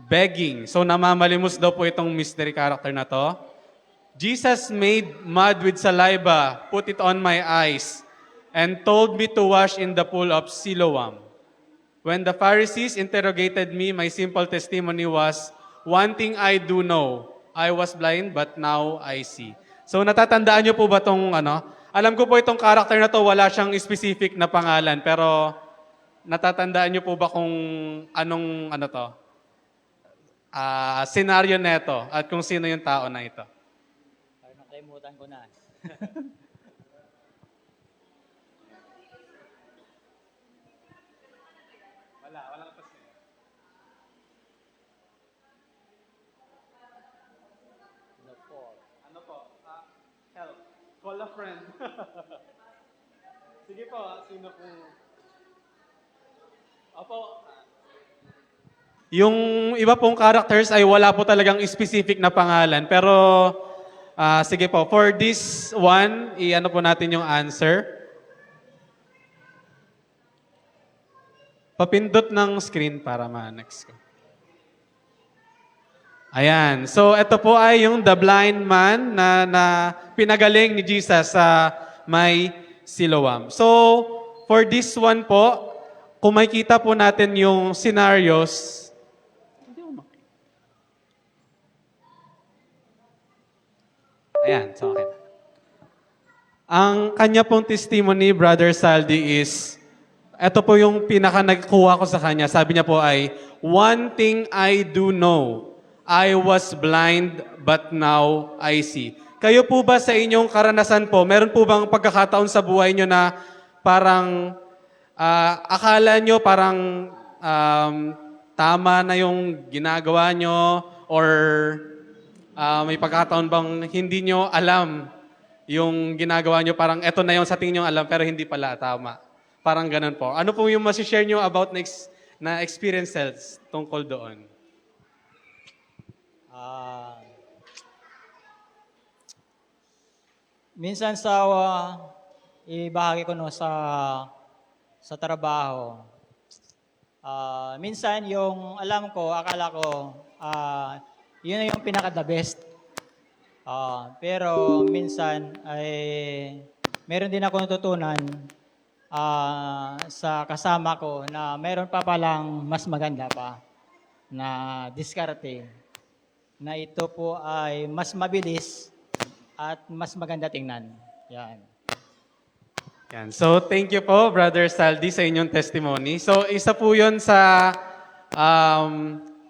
begging. So, namamalimos daw po itong mystery character na to. Jesus made mud with saliva, put it on my eyes, and told me to wash in the pool of Siloam. When the Pharisees interrogated me, my simple testimony was, one thing I do know, I was blind but now I see. So natatandaan niyo po ba itong Alam ko po itong character na to, wala siyang specific na pangalan, pero natatandaan niyo po ba kung anong senaryo neto at kung sino yung tao na ito? Nakalimutan ko na. Walang kasi. Ano po? Help. Call a friend. Sige po, sino po? Opo. Yung iba pong characters ay wala po talagang specific na pangalan. Pero, sige po, for this one, po natin yung answer. Papindot ng screen para ma-next ko. Ayan. So, ito po ay yung the blind man na pinagaling ni Jesus sa may Siloam. So, for this one po, kung makikita po natin yung scenarios, ayan, so okay. Ang kanya pong testimony, Brother Saldi, is, ito po yung pinaka nagkuha ko sa kanya. Sabi niya po ay, one thing I do know, I was blind but now I see. Kayo po ba sa inyong karanasan po, meron po bang pagkakataon sa buhay nyo na parang akala nyo parang tama na yung ginagawa nyo or may pagkakataon bang hindi nyo alam yung ginagawa nyo, parang eto na yung sa tingin nyo alam pero hindi pala tama. Parang ganun po. Ano po yung masishare nyo about na experiences tungkol doon? Minsan sa ibahagi ko sa trabaho. Minsan yung alam ko, akala ko, yun na yung pinaka-the best. Pero minsan ay meron din ako natutunan sa kasama ko na meron pa palang mas maganda pa na diskarte na ito po ay mas mabilis at mas maganda tingnan. Yan. Yan. So, thank you po, Brother Saldi, sa inyong testimony. So, isa po yun sa,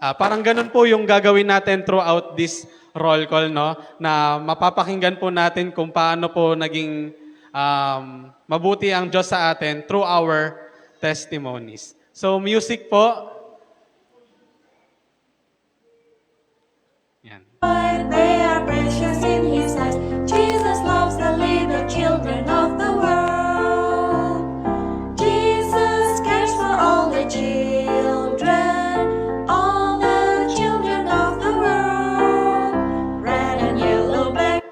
parang ganun po yung gagawin natin throughout this roll call, no? Na mapapakinggan po natin kung paano po naging mabuti ang Diyos sa atin through our testimonies. So, music po. Yan. They are precious in His eyes. Jesus loves the little children of the world. Jesus cares for all the children of the world. Red and yellow, black.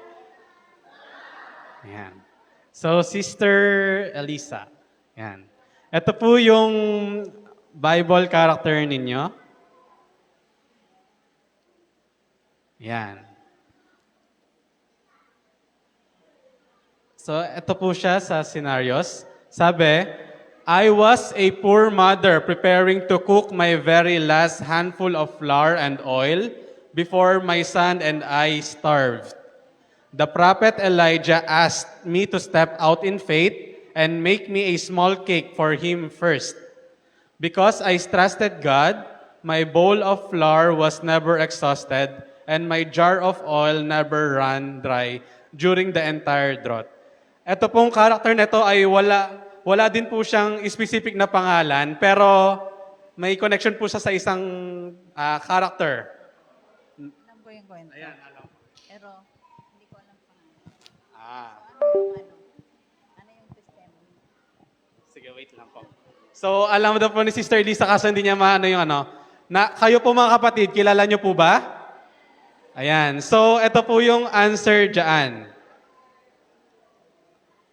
Yan. So, Sister Elisa. Yan. Ito po yung Bible character ninyo. Yan. So, ito po siya sa scenarios. Sabi, I was a poor mother preparing to cook my very last handful of flour and oil before my son and I starved. The prophet Elijah asked me to step out in faith and make me a small cake for him first. Because I trusted God, my bowl of flour was never exhausted and my jar of oil never ran dry during the entire drought. Ito pong character nito ay wala din po siyang specific na pangalan, pero may connection po siya sa isang character. Alam ko yung kwento. Ayan, alam ko. Pero, hindi ko alam pangalan. Ano yung testimony? Sige, wait lang po. So, alam mo daw po ni Sister Lisa, kaso hindi niya maano yung ano. Kayo po mga kapatid, kilala niyo po ba? Ayan. So, ito po yung answer dyan.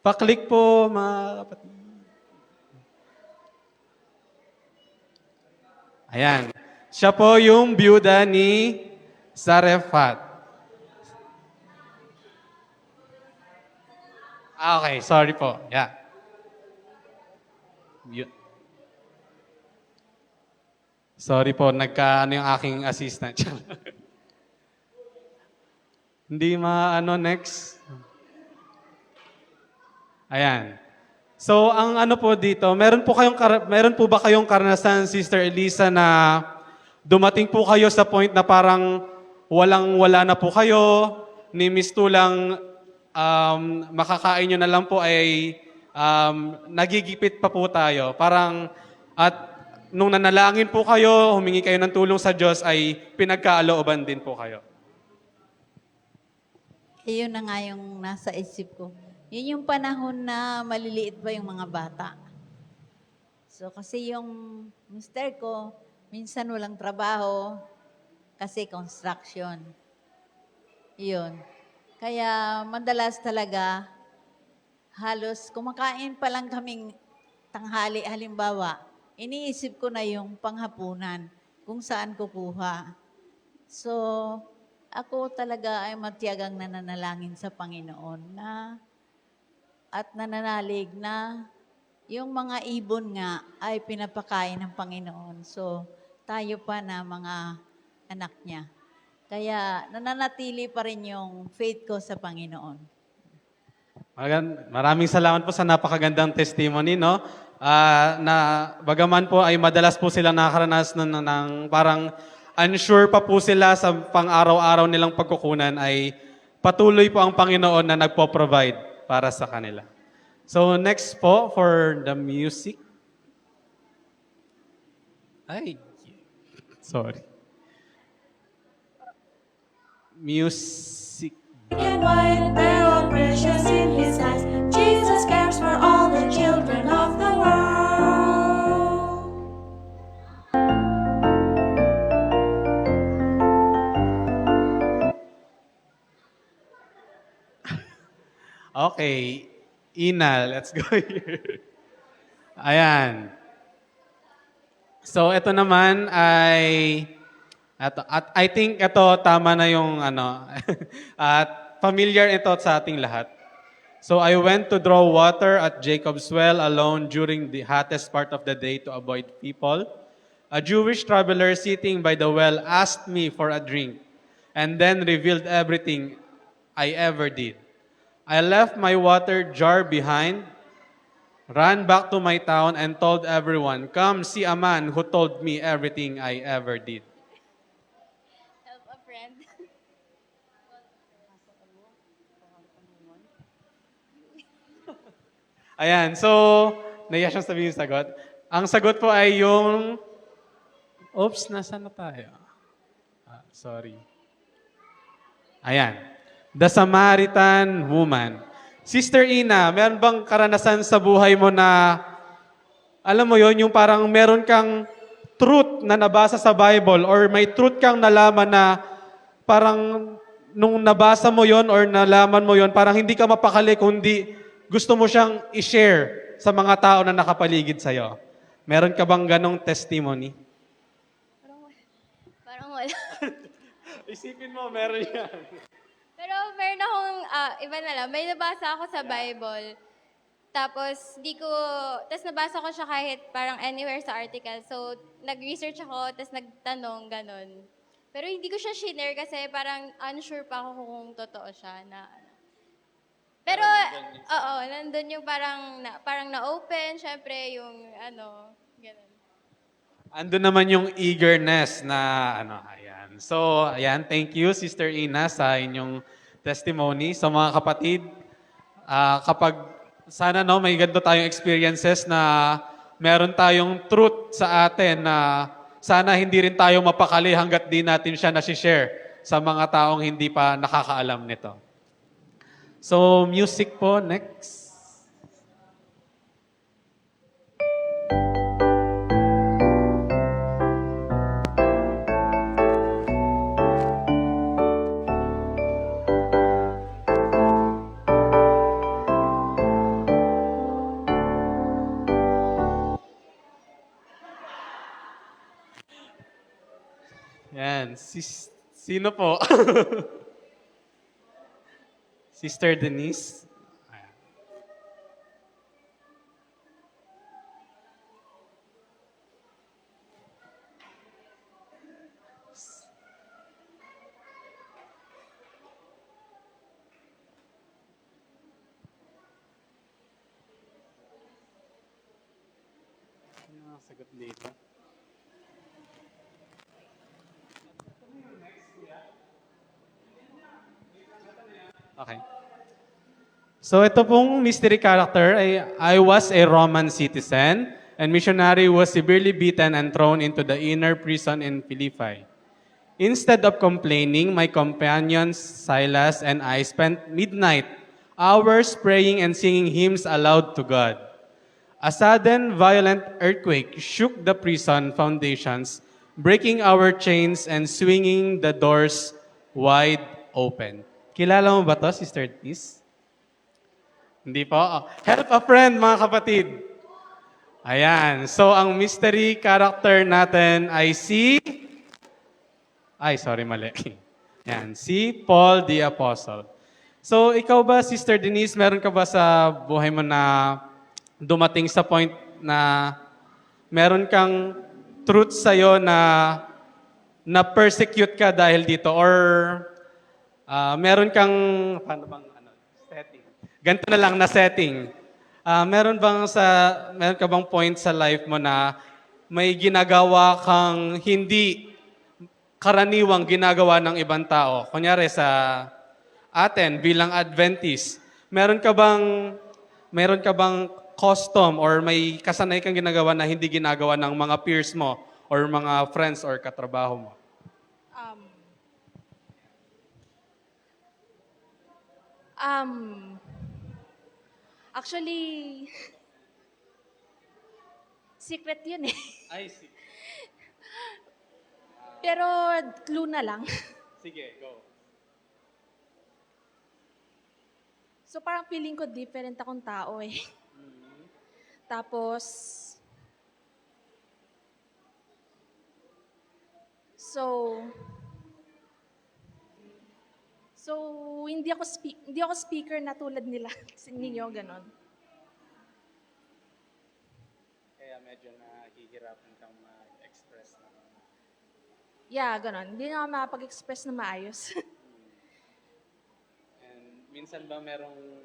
Pa-click po, mga kapatid. Ayan. Siya po yung byuda ni Zarephath. Okay, sorry po. Yeah. Sorry po, nagka-ano yung aking assistant. Hindi next. Ayan. So, ang ano po dito, meron po ba kayong karanasan, Sister Elisa, na dumating po kayo sa point na parang walang-wala na po kayo, ni mistulang makakain nyo na lang po ay nagigipit pa po tayo. Parang, at nung nanalangin po kayo, humingi kayo ng tulong sa Diyos, ay pinagkaalooban din po kayo. Iyon na nga yung nasa isip ko. Yun yung panahon na maliliit pa yung mga bata. So kasi yung mister ko, minsan walang trabaho kasi construction. Iyon. Kaya madalas talaga, halos kumakain pa lang kaming tanghali halimbawa, iniisip ko na yung panghapunan kung saan kukuha. So, ako talaga ay matiyagang nananalangin sa Panginoon at nananalig na yung mga ibon nga ay pinapakain ng Panginoon. So, tayo pa na mga anak niya. Kaya nananatili pa rin yung faith ko sa Panginoon. Maraming salamat po sa napakagandang testimony, no? Na bagaman po ay madalas po sila nakakaranas ng parang unsure pa po sila sa pang-araw-araw nilang pagkukunan, ay patuloy po ang Panginoon na nagpo-provide para sa kanila. So next po for the music. Ay, sorry. Music. And white, they're all precious in His eyes. Jesus cares for all the children of the world. Okay, Ina, let's go here. Ayan. So ito naman ay at I think ito tama na yung at familiar ito sa ating lahat. So I went to draw water at Jacob's well alone during the hottest part of the day to avoid people. A Jewish traveler sitting by the well asked me for a drink and then revealed everything I ever did. I left my water jar behind, ran back to my town, and told everyone, "Come see a man who told me everything I ever did." Help a friend. Ayan, so, naiya siyang sabihin yung sagot. Ang sagot po ay yung, oops, nasa na tayo? Sorry. Ayan. The Samaritan Woman. Sister Ina, meron bang karanasan sa buhay mo na, alam mo yon, yung parang meron kang truth na nabasa sa Bible or may truth kang nalaman na parang nung nabasa mo yon or nalaman mo yon, parang hindi ka mapakali kundi gusto mo siyang i-share sa mga tao na nakapaligid sa'yo. Meron ka bang ganong testimony? Parang wala. Isipin mo, meron yan. Pero meron akong, iba na lang, may nabasa ako sa Bible. Tapos, tapos nabasa ko siya kahit parang anywhere sa article. So, nag-research ako, tapos nagtanong, ganun. Pero hindi ko siya shinare kasi parang unsure pa ako kung totoo siya na ano. Pero, oo, nandun yung parang na-open, syempre, yung ano, ganun. Ando naman yung eagerness na ano, ayan. So, ayan, thank you Sister Ina sa inyong testimony. Sa mga kapatid, kapag sana no, may ganito tayong experiences na meron tayong truth sa atin na sana hindi rin tayo mapakali hanggat di natin siya nasi-share sa mga taong hindi pa nakakaalam nito. So, music po, next. Yan. Sino po? Sister Denise. Ayan. Ano ang sagot dito? Okay. So ito pong mystery character I was a Roman citizen and missionary was severely beaten and thrown into the inner prison in Philippi. Instead of complaining, my companions Silas and I spent midnight hours praying and singing hymns aloud to God. A sudden violent earthquake shook the prison foundations, breaking our chains and swinging the doors wide open. Kilala mo ba to, Sister Tis? Hindi po? Oh. Help a friend, mga kapatid. Ayan. So, ang mystery character natin ay sorry, mali. Ayan, si Paul the Apostle. So, ikaw ba, Sister Denise, meron ka ba sa buhay mo na dumating sa point na meron kang truth sa'yo na persecute ka dahil dito? Or meron kang, paano bang setting? Ganito na lang na setting. Meron ka bang point sa life mo na may ginagawa kang hindi karaniwang ginagawa ng ibang tao? Kunyari sa atin bilang Adventist, meron ka bang custom or may kasanay kang ginagawa na hindi ginagawa ng mga peers mo or mga friends or katrabaho mo? Actually, secret yun eh. I see. Pero clue na lang. Sige, go. So parang feeling ko different akong tao eh. Tapos, so hindi ako speaker na tulad nila. Ninyo, ganon. Kaya medyo nahihirapan kang mag-express na. Yeah, ganon. Hindi na ako makapag-express na maayos. And minsan ba merong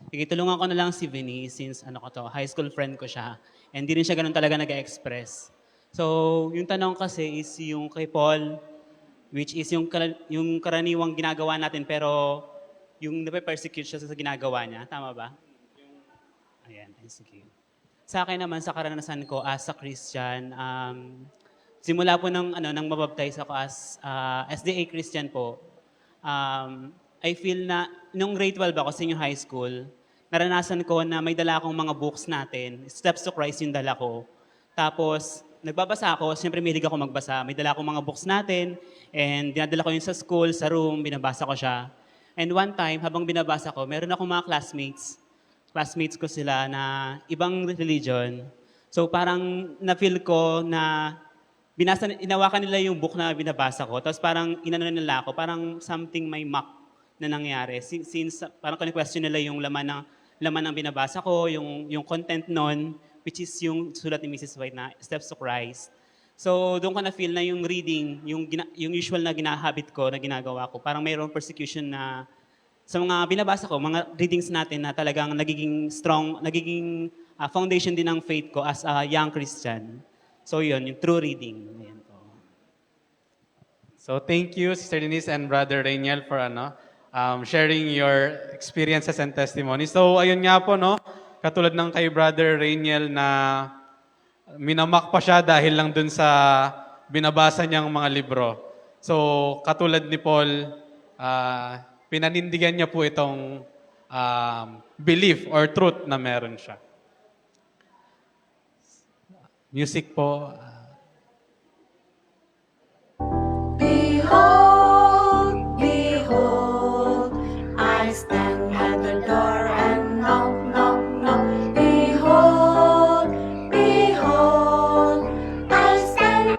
Sige, tulungan ko na lang si Vinny since high school friend ko siya. And hindi rin siya ganun talaga nag-express. So, yung tanong kasi is yung kay Paul, which is yung karaniwang ginagawa natin pero yung nape-persecute siya sa ginagawa niya. Tama ba? Ayan, sige. Sa akin naman, sa karanasan ko as a Christian, simula po nang mabaptize ako as SDA Christian po, I feel na nung grade 12 ako, senior high school, naranasan ko na may dala akong mga books natin. Steps to Christ yung dala ko. Tapos, nagbabasa ako, siyempre mahilig ako magbasa. May dala akong mga books natin, and dinadala ko yun sa school, sa room, binabasa ko siya. And one time, habang binabasa ko, meron akong mga classmates ko sila na ibang religion. So parang na-feel ko na inawakan nila yung book na binabasa ko, tapos parang inano nila ako, parang something may mock na nangyari. Since parang kine-question nila yung laman ng binabasa ko, yung content nun, which is yung sulat ni Mrs. White na Steps to Christ. So doon ko na-feel na yung reading, yung usual na ginahabit ko, na ginagawa ko, parang mayroong persecution na sa mga binabasa ko, mga readings natin na talagang nagiging strong, nagiging foundation din ng faith ko as a young Christian. So yun, yung true reading. Ayan po. So thank you, Sister Denise and Brother Rainiel for sharing your experiences and testimonies. So ayun nga po, no, katulad ng kay Brother Rainiel na minamak pa siya dahil lang dun sa binabasa niyang mga libro. So katulad ni Paul, pinanindigan niya po itong belief or truth na meron siya. Music po. Behold, behold, I stand at the door and knock, knock, knock. Behold, behold, I stand.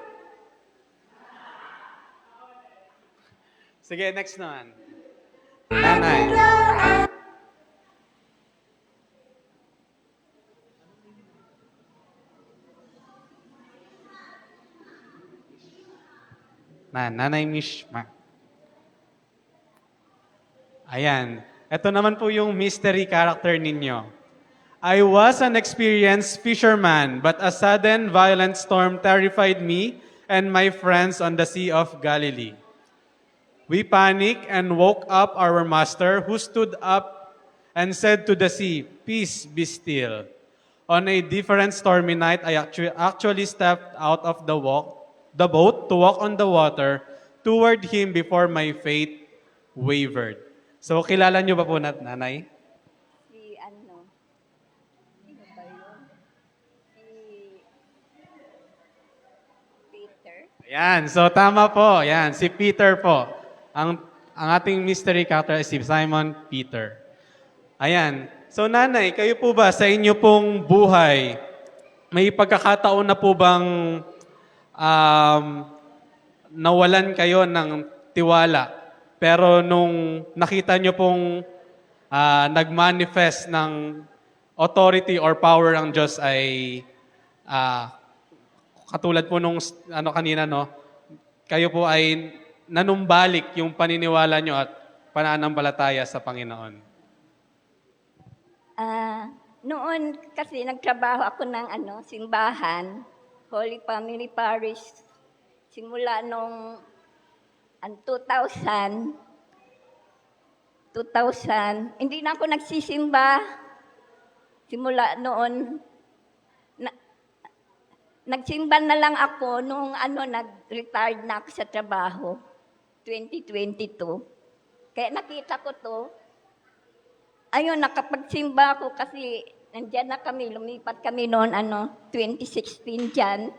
Sige, next naman. Nanay. Nanay Mishma. Ayan. Ito naman po yung mystery character ninyo. I was an experienced fisherman, but a sudden violent storm terrified me and my friends on the Sea of Galilee. We panicked and woke up our master, who stood up and said to the sea, "Peace, be still." On a different stormy night, I actually stepped out of the boat to walk on the water toward him before my faith wavered. So, kilala niyo ba po nanay? Si ano? Sino ba yun? Si Peter? Ayan, so tama po. Ayan, si Peter po. Ang ating mystery character is si Simon Peter. Ayan. So nanay, kayo po ba sa inyo pong buhay, may pagkakataon na po bang nawalan kayo ng tiwala, pero nung nakita nyo pong nag-manifest ng authority or power ang Diyos ay katulad po nung kanina, no? Kayo po ay nanumbalik yung paniniwala nyo at pananampalataya sa Panginoon. Noon kasi nagtrabaho ako ng simbahan, Holy Family Parish, simula nung 2000, hindi na ako nagsisimba. Simula noon, nagsimba na lang ako nung nag-retired na ako sa trabaho, 2022. Kaya nakita ko to, ayun, nakapagsimba ako kasi nandiyan na kami, lumipat kami noon, 2016 dyan.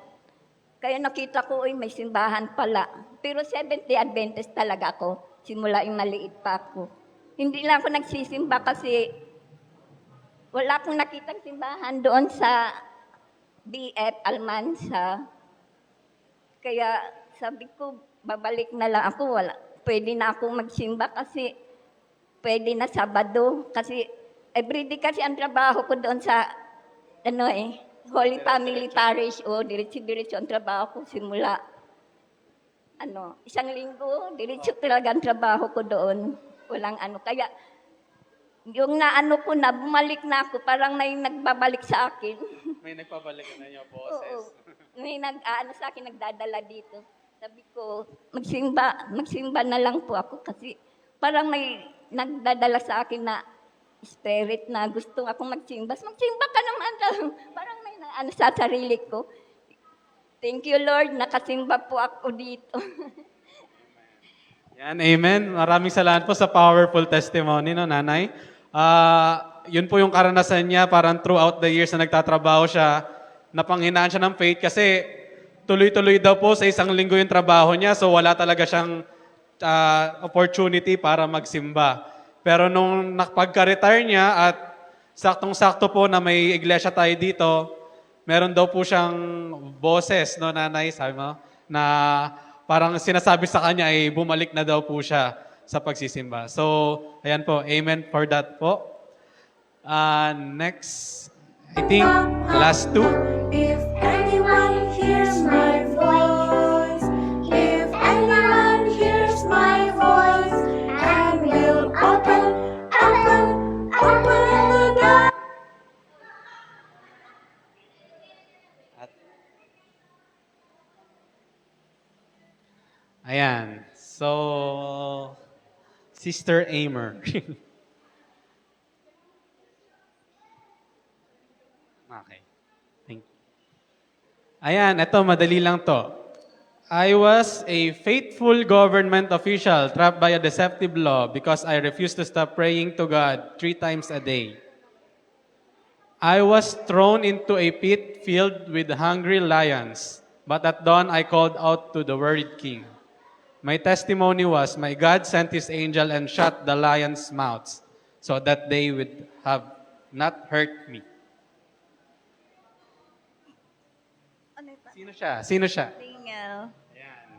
Kaya nakita ko, may simbahan pala. Pero Seventh-day Adventist talaga ako, simula yung maliit pa ako. Hindi lang ako nagsisimba kasi wala akong nakitang simbahan doon sa BF Almansa. Kaya sabi ko, babalik na lang ako. Pwede na ako magsimba kasi pwede na Sabado. Kasi everyday kasi ang trabaho ko doon sa Holy Family Parish. Diretso ang trabaho ko simula. Isang linggo, diretso talaga ang trabaho ko doon. Walang Kaya yung ko na, bumalik na ako, parang may nagbabalik sa akin. May nagpabalik na niyo, boses. Oo. May sa akin, nagdadala dito. Sabi ko, magsimba na lang po ako kasi parang may nagdadala sa akin na spirit na gusto akong magsimba. Magsimba ka naman. Parang may sa sarili ko. Thank you, Lord, nakasimba po ako dito. Yan, amen. Maraming salamat po sa powerful testimony, no, nanay. Yun po yung karanasan niya, parang throughout the years na nagtatrabaho siya, napanghinaan siya ng faith kasi tuloy-tuloy daw po sa isang linggo yung trabaho niya, so wala talaga siyang opportunity para magsimba. Pero nung pagka-retire niya at saktong-sakto po na may iglesia tayo dito, meron daw po siyang boses, no, nanay, sabi mo, na parang sinasabi sa kanya ay bumalik na daw po siya sa pagsisimba. So, ayan po, amen for that po. Next, I think, last two. If anyone hears my voice, if anyone hears my voice, and will open the door. Ayan. So, Sister Amer. Okay. Thank you. Ayan, ito, madali lang to. I was a faithful government official trapped by a deceptive law because I refused to stop praying to God 3 times a day. I was thrown into a pit filled with hungry lions, but at dawn I called out to the worried king. My testimony was, my God sent his angel and shut the lions' mouths so that they would have not hurt me. Sino siya? Sino siya? Daniel.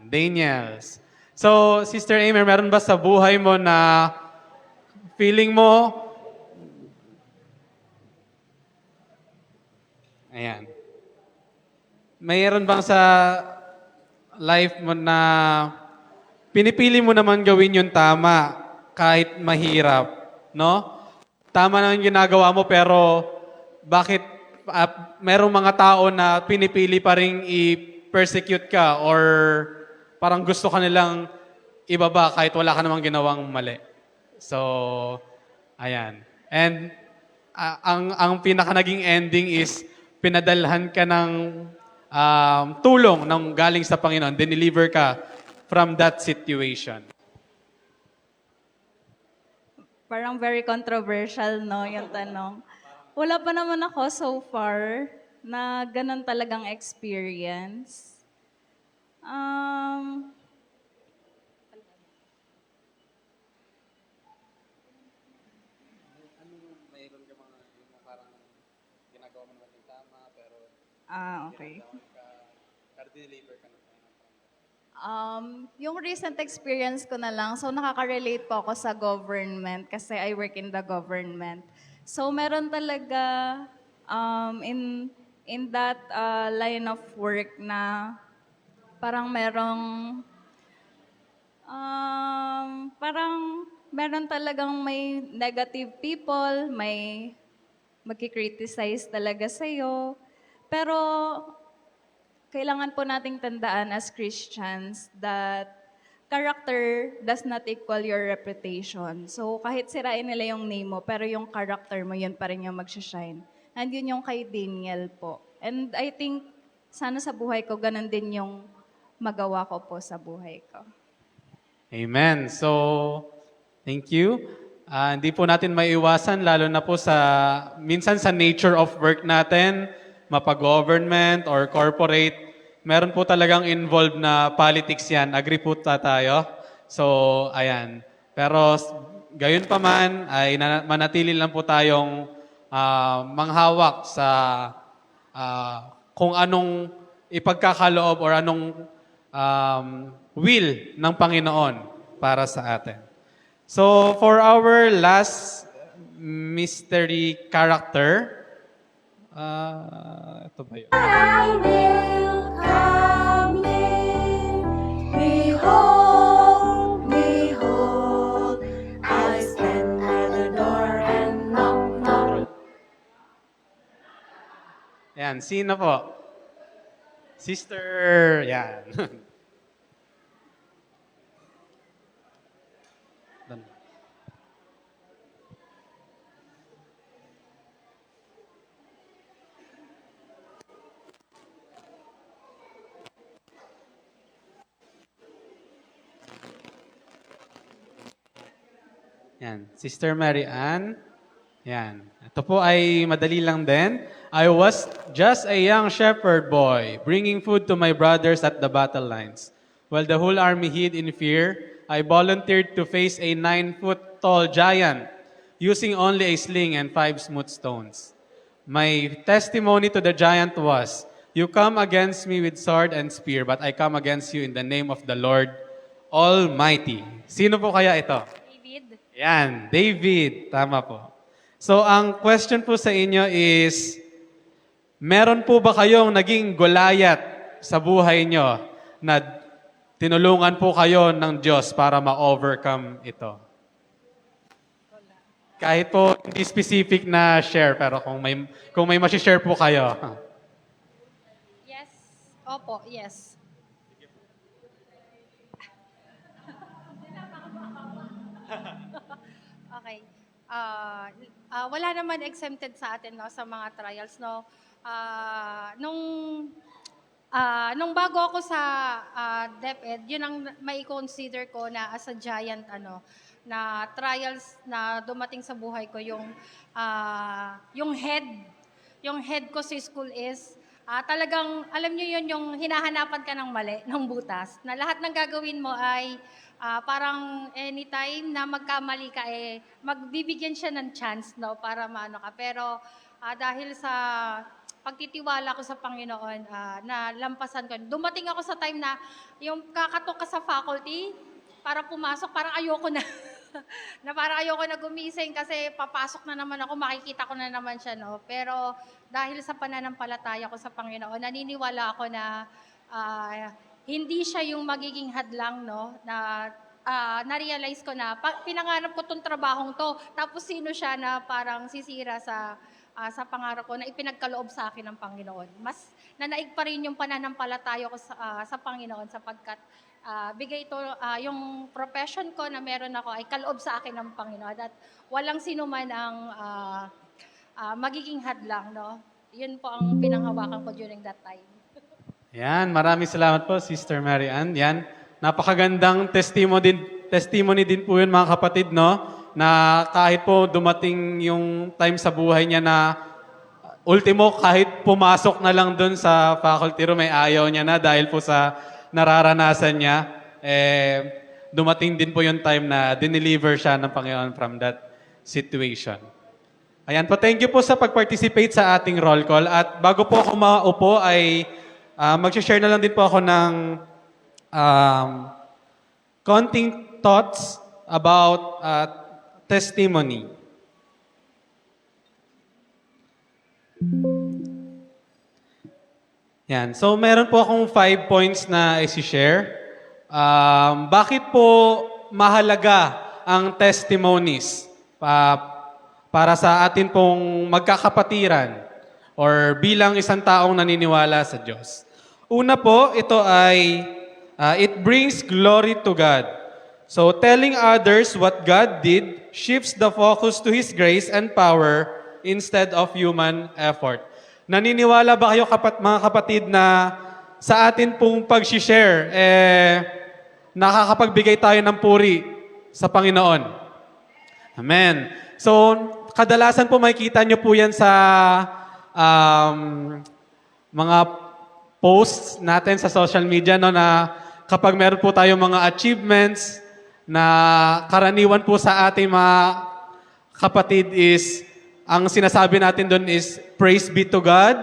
Daniels. So, Sister Amer, meron ba sa buhay mo na feeling mo, ayan, mayroon bang sa life mo na pinipili mo naman gawin yung tama kahit mahirap, no? Tama na yung ginagawa mo pero bakit merong mga tao na pinipili pa rin i-persecute ka or parang gusto ka nilang ibaba kahit wala ka namang ginawang mali. So, ayan. And ang pinaka naging ending is pinadalhan ka ng tulong ng galing sa Panginoon, dineliver ka from that situation. Parang very controversial, no, yung tanong. Wala pa naman ako so far na ganun talagang experience. Okay. Yung recent experience ko na lang, so nakaka-relate po ako sa government kasi I work in the government. So meron talaga in that line of work na parang meron talagang may negative people, may magki-criticize talaga sa'yo. Pero kailangan po nating tandaan as Christians that character does not equal your reputation. So kahit sirain nila yung name mo, pero yung character mo, yun pa rin yung magsashine. And yun yung kay Daniel po. And I think sana sa buhay ko, ganun din yung magawa ko po sa buhay ko. Amen. So, thank you. Hindi po natin maiwasan, lalo na po minsan sa nature of work natin, mapa-government or corporate, meron po talagang involved na politics yan. Agree po tayo? So, ayan. Pero, gayon pa man, ay manatili lang po tayong manghawak sa kung anong ipagkakaloob or anong will ng Panginoon para sa atin. So, for our last mystery character, ito ba yun? I will come in. Behold, behold, I stand near the door and knock. Yan, sino po? Sister, yan. Yan, Sister Mary Ann. Yan. Ito po ay madali lang din. I was just a young shepherd boy, bringing food to my brothers at the battle lines. While the whole army hid in fear, I volunteered to face a 9-foot-tall giant, using only a sling and 5 smooth stones. My testimony to the giant was, "You come against me with sword and spear, but I come against you in the name of the Lord Almighty." Sino po kaya ito? David. Yan, David. Tama po. So, ang question po sa inyo is, meron po ba kayong naging Goliath sa buhay nyo na tinulungan po kayo ng Diyos para ma-overcome ito? Kahit po hindi specific na share, pero kung may ma-share po kayo. Yes. Opo, yes. Okay. Wala naman exempted sa atin no sa mga trials no. Nung bago ako sa DepEd, yun ang mai-consider ko na as a giant na trials na dumating sa buhay ko yung head ko sa school is talagang alam niyo yun yung hinahanapan ka ng mali ng butas na lahat ng gagawin mo ay parang anytime na magkamali ka magbibigyan siya ng chance no para maano ka pero dahil sa pagtitiwala ko sa Panginoon na lampasan ko. Dumating ako sa time na yung kakatok ka sa faculty para pumasok, parang ayoko na. na parang ayoko na gumising kasi papasok na naman ako, makikita ko na naman siya. No? Pero dahil sa pananampalataya ko sa Panginoon, naniniwala ako na hindi siya yung magiging hadlang, no? Na na-realize ko na pinangarap ko tong trabahong to. Tapos sino siya na parang sisira sa pangarap ko na ipinagkaloob sa akin ng Panginoon. Mas nanaig pa rin yung pananampalataya ko sa Panginoon sapagkat bigay ito, yung profession ko na meron ako ay kaloob sa akin ng Panginoon at walang sino man ang magiging hadlang. No? Yun po ang pinanghawakan ko during that time. Yan, maraming salamat po, Sister Mary Ann. Yan, napakagandang testimony din po yun mga kapatid, no? Na kahit po dumating yung time sa buhay niya na ultimo kahit pumasok na lang dun sa faculty room, may ayaw niya na dahil po sa nararanasan niya, dumating din po yung time na dineliver siya ng Panginoon from that situation. Ayan po, thank you po sa pag-participate sa ating roll call. At bago po ako maupo ay mag-share na lang din po ako ng konting thoughts about testimony. Yan. So, meron po akong 5 points na isi-share. Bakit po mahalaga ang testimonies para sa atin pong magkakapatiran or bilang isang taong naniniwala sa Diyos? Una po, ito ay it brings glory to God. So, telling others what God did shifts the focus to His grace and power instead of human effort. Naniniwala ba kayo mga kapatid na sa atin pong pag-share, nakakapagbigay tayo ng puri sa Panginoon? Amen. So, kadalasan po makikita nyo po yan sa mga posts natin sa social media, no, na kapag meron po tayong mga achievements, na karaniwan po sa ating mga kapatid is, ang sinasabi natin doon is, praise be to God,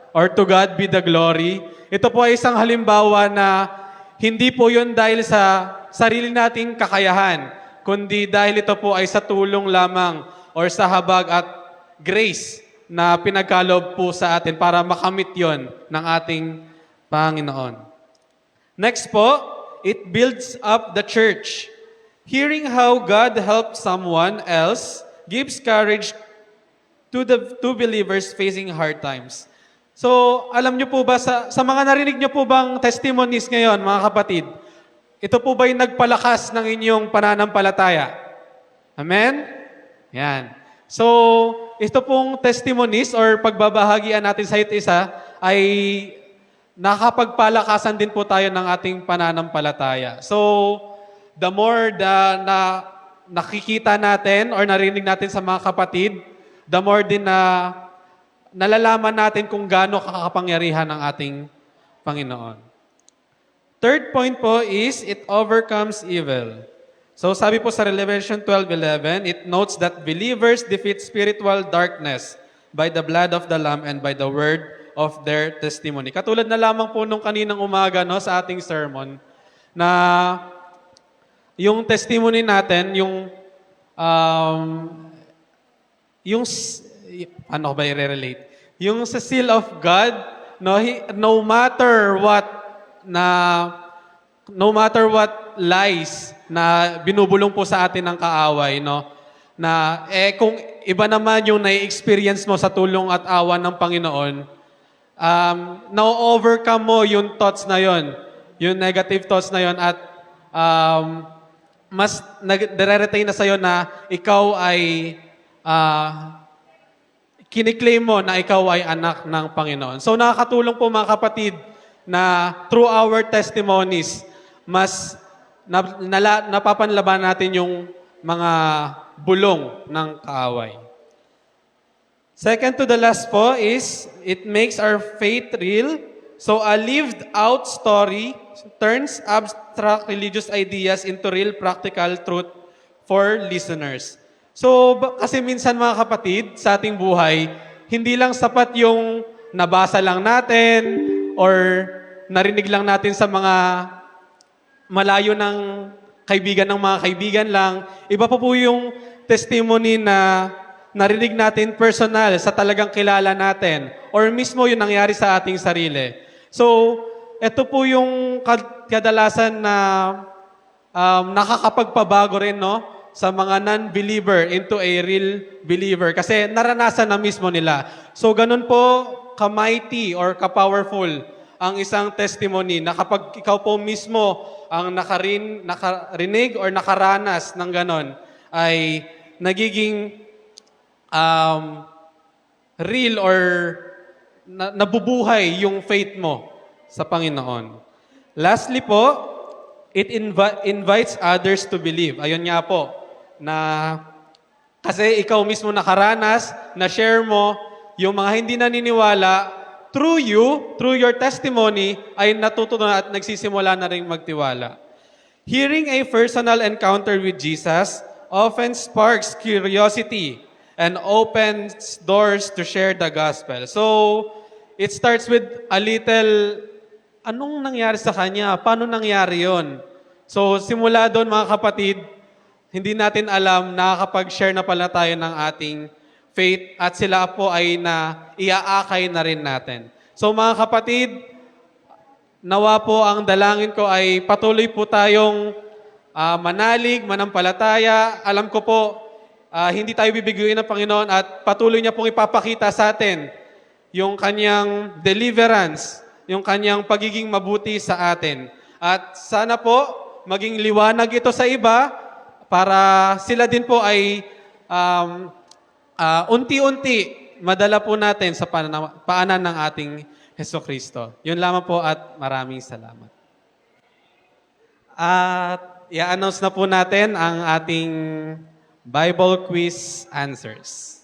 or to God be the glory. Ito po ay isang halimbawa na hindi po yun dahil sa sarili nating kakayahan, kundi dahil ito po ay sa tulong lamang or sa habag at grace na pinagkaloob po sa atin para makamit yon ng ating Panginoon. Next po, it builds up the church. Hearing how God helped someone else gives courage to the two believers facing hard times. So, alam niyo po ba, sa mga narinig niyo po bang testimonies ngayon, mga kapatid, ito po ba yung nagpalakas ng inyong pananampalataya? Amen? Yan. So, ito pong testimonies or pagbabahagian natin sa isa't isa ay nakapagpalakasan din po tayo ng ating pananampalataya. So, the more na nakikita natin or narinig natin sa mga kapatid, the more din na nalalaman natin kung gaano kakapangyarihan ng ating Panginoon. Third point po is, it overcomes evil. So sabi po sa Revelation 12:11, it notes that believers defeat spiritual darkness by the blood of the Lamb and by the word of their testimony. Katulad na lamang po nung kaninang umaga no, sa ating sermon, na yung testimony natin, ano ba i-relate? Yung sa seal of God, no matter what lies na binubulong po sa atin ng kaaway, no? Na kung iba naman yung na-experience mo sa tulong at awa ng Panginoon, na-overcome mo yung thoughts na yon, yung negative thoughts na yon, at mas nare-retain na sa'yo na ikaw ay kiniklaim mo na ikaw ay anak ng Panginoon. So nakakatulong po mga kapatid na through our testimonies, mas napapanlaban natin yung mga bulong ng kaaway. Second to the last po is, it makes our faith real. So a lived out story turns abstract religious ideas into real practical truth for listeners. So kasi minsan mga kapatid, sa ating buhay, hindi lang sapat yung nabasa lang natin or narinig lang natin sa mga malayo ng kaibigan ng mga kaibigan lang. Iba pa po yung testimony na narinig natin personal sa talagang kilala natin or mismo yung nangyari sa ating sarili. So, ito po yung kadalasan na nakakapagpabago rin, no, sa mga non-believer into a real believer kasi naranasan na mismo nila. So, ganun po ka-mighty or ka-powerful ang isang testimony na kapag ikaw po mismo ang nakarinig or nakaranas ng ganon, ay nagiging real or nabubuhay yung faith mo sa Panginoon. Lastly po, it invites others to believe. Ayun nga po, na kasi ikaw mismo nakaranas, na-share mo, yung mga hindi naniniwala, through your testimony, ay natutunan at nagsisimula na rin magtiwala. Hearing a personal encounter with Jesus often sparks curiosity and opens doors to share the gospel. So, it starts with a little, anong nangyari sa kanya? Paano nangyari yon? So, simula doon mga kapatid, hindi natin alam, nakakapag-share na pala tayo ng ating faith at sila po ay iaakay na rin natin. So mga kapatid, nawa po ang dalangin ko ay patuloy po tayong manalig, manampalataya. Alam ko po, hindi tayo bibiguin ng Panginoon at patuloy niya pong ipapakita sa atin yung kanyang deliverance, yung kanyang pagiging mabuti sa atin. At sana po, maging liwanag ito sa iba para sila din po ay unti-unti madala po natin sa paanan ng ating Hesukristo. Yun lamang po at maraming salamat. At i-announce na po natin ang ating Bible quiz answers.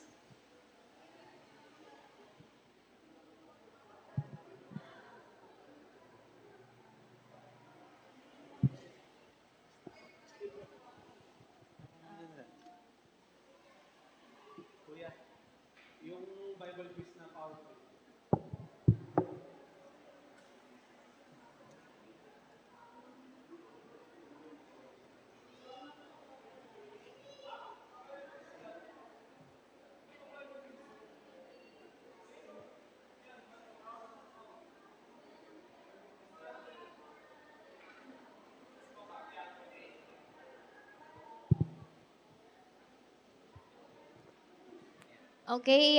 Okay,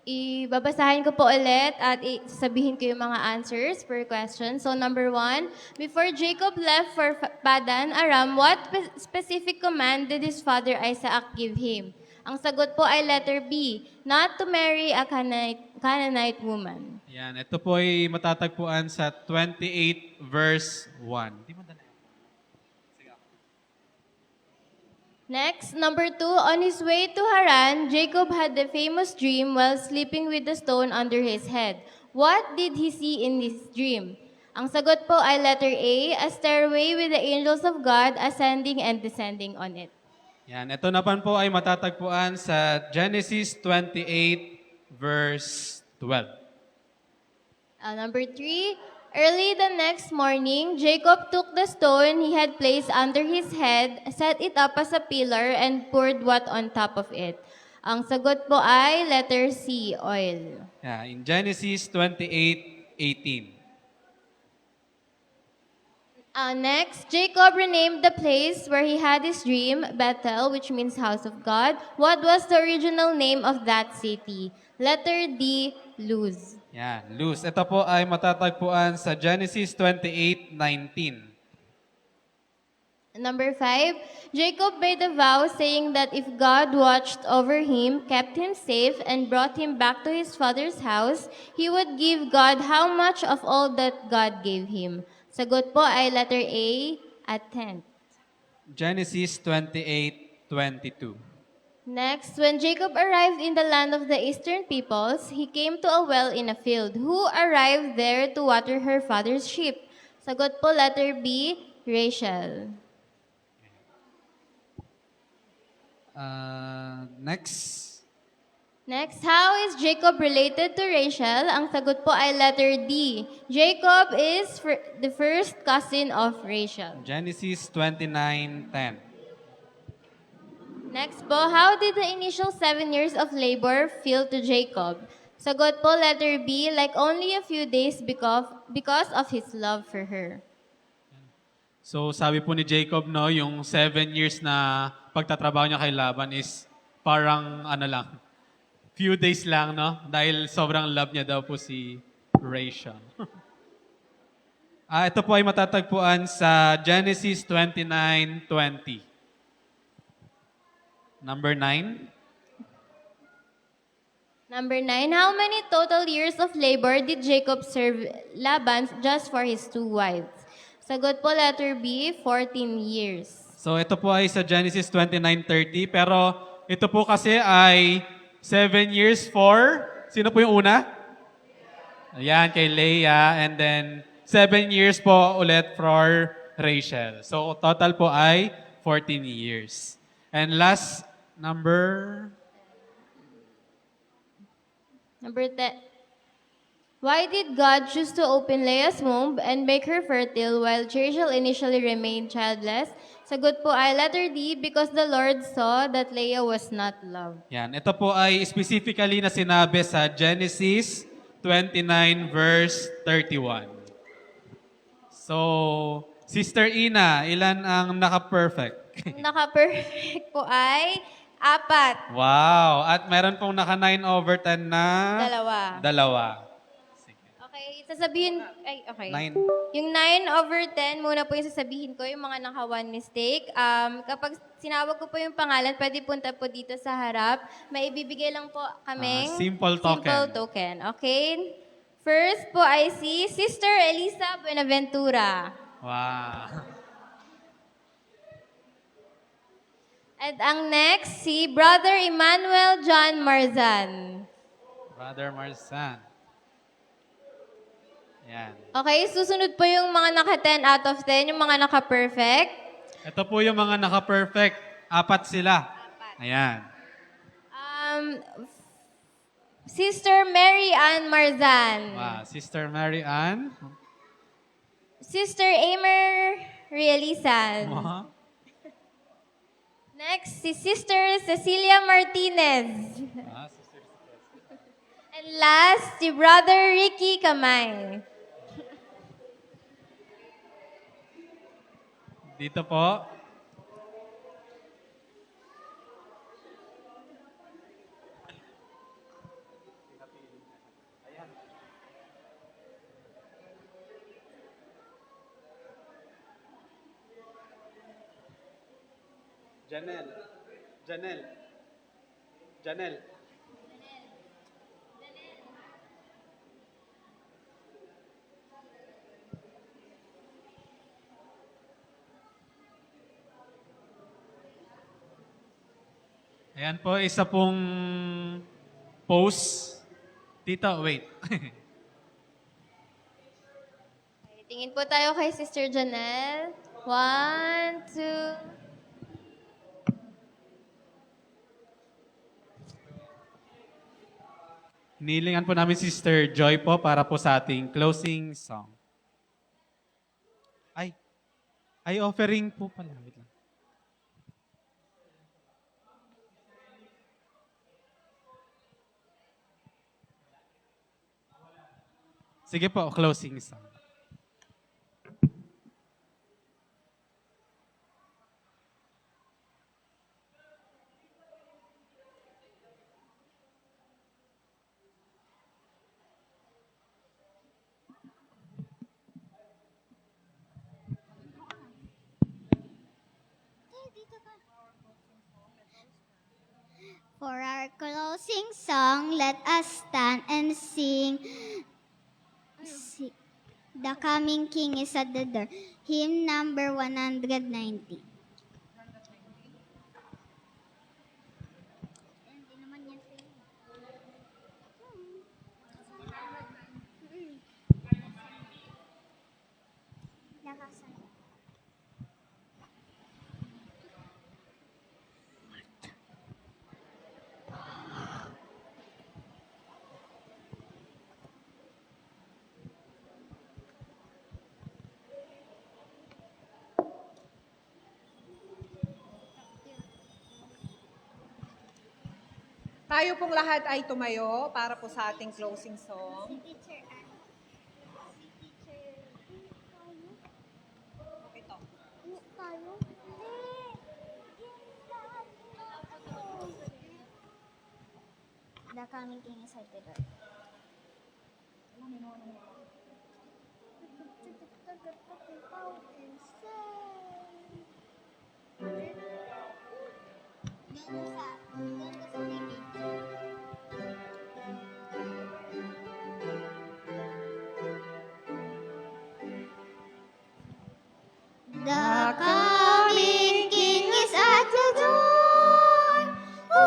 ibabasahin ko po ulit at sasabihin ko yung mga answers per question. So number 1, before Jacob left for Padan Aram, what specific command did his father Isaac give him? Ang sagot po ay letter B, not to marry a Canaanite woman. Yan, ito po ay matatagpuan sa 28 verse 1. Di mo dala. Sige. Next, number 2, on his way to Haran, Jacob had the famous dream while sleeping with the stone under his head. What did he see in this dream? Ang sagot po ay letter A, a stairway with the angels of God ascending and descending on it. Yan, ito naman po ay matatagpuan sa Genesis 28 verse 12. Number 3, early the next morning, Jacob took the stone he had placed under his head, set it up as a pillar, and poured what on top of it. Ang sagot po ay letter C, oil. Yeah, in Genesis 28:18. Next, Jacob renamed the place where he had his dream Bethel, which means house of God. What was the original name of that city? Letter D, Luz. Yan, Luz. Ito po ay matatagpuan sa Genesis 28:19. Number 5, Jacob made a vow saying that if God watched over him, kept him safe, and brought him back to his father's house, he would give God how much of all that God gave him. Sagot po ay letter A, a tenth. Genesis 28:22. Next, when Jacob arrived in the land of the eastern peoples, he came to a well in a field. Who arrived there to water her father's sheep? Sagot po letter B, Rachel. Next, how is Jacob related to Rachel? Ang sagot po ay letter D. Jacob is the first cousin of Rachel. Genesis 29:10. Next po, how did the initial 7 years of labor feel to Jacob? Sagot po letter B, like only a few days because of his love for her. So sabi po ni Jacob, no, yung 7 years na pagtatrabaho niya kay Laban is parang ano lang, few days lang, no? Dahil sobrang love niya daw po si Rachel. Ito po ay matatagpuan sa Genesis 29:20. Number 9. Number 9, how many total years of labor did Jacob serve Laban just for his 2 wives? Sagot po letter B, 14 years. So ito po ay sa Genesis 29:30, pero ito po kasi ay 7 years for, sino po yung una? Ayan, kay Leah. And then 7 years po ulit for Rachel. So total po ay 14 years. And last, number 10. Why did God choose to open Leah's womb and make her fertile while Rachel initially remained childless? Sagot po ay letter D, because the Lord saw that Leah was not loved. Yan. Ito po ay specifically na sinabi sa Genesis 29 verse 31. So, Sister Ina, ilan ang naka-perfect? Naka-perfect po ay 4. Wow! At meron pong naka-9/10 na? Dalawa. Okay, sasabihin, okay. 9. Yung 9/10, muna po yung sasabihin ko, yung mga naka-1 mistake. Kapag sinawag ko po yung pangalan, pwede punta po dito sa harap. May ibibigay lang po kaming Simple token. simple token. Okay? First po ay si Sister Elisa Buenaventura. Wow. At ang next, si Brother Emmanuel John Marzan. Brother Marsan. Yan. Okay, susunod po yung mga naka-10 out of 10, yung mga naka-perfect. Ito po yung mga naka-perfect. 4 sila. Ayan. Sister Mary Ann Marzan. Wow. Sister Mary Ann. Sister Amer Realizan. Wow. Next, si Sister Cecilia Martinez. And last, si Brother Ricky Kamay. Dito po. Janelle. Ayan po, isa pong pose. Tita, wait. Okay, tingin po tayo kay Sister Janelle. 1, 2. Hinilingan po namin si Sister Joy po para po sa ating closing song. Ay offering po pala. Wait lang. Sige po, closing song. For our closing song, let us stand and sing. The coming King is at the door. Hymn number 190. Tayo pong lahat ay tumayo para po sa ating closing song. Ito. The coming King is at the door. The coming King is at the door. Who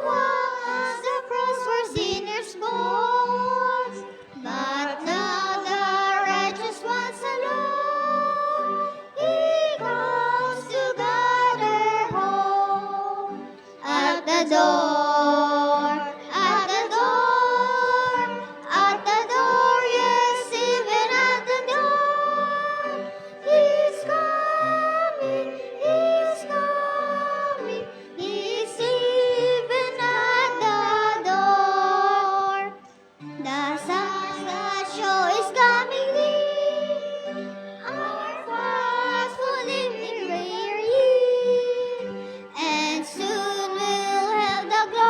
was the cross for sinners born? But now the righteous ones alone. He comes to gather home. At the door, at the door, at the door, yes, even at the door. He's coming, he's coming, he's even at the door. The sunset show is coming in, our fast will live in rare year, and soon we'll have the glory.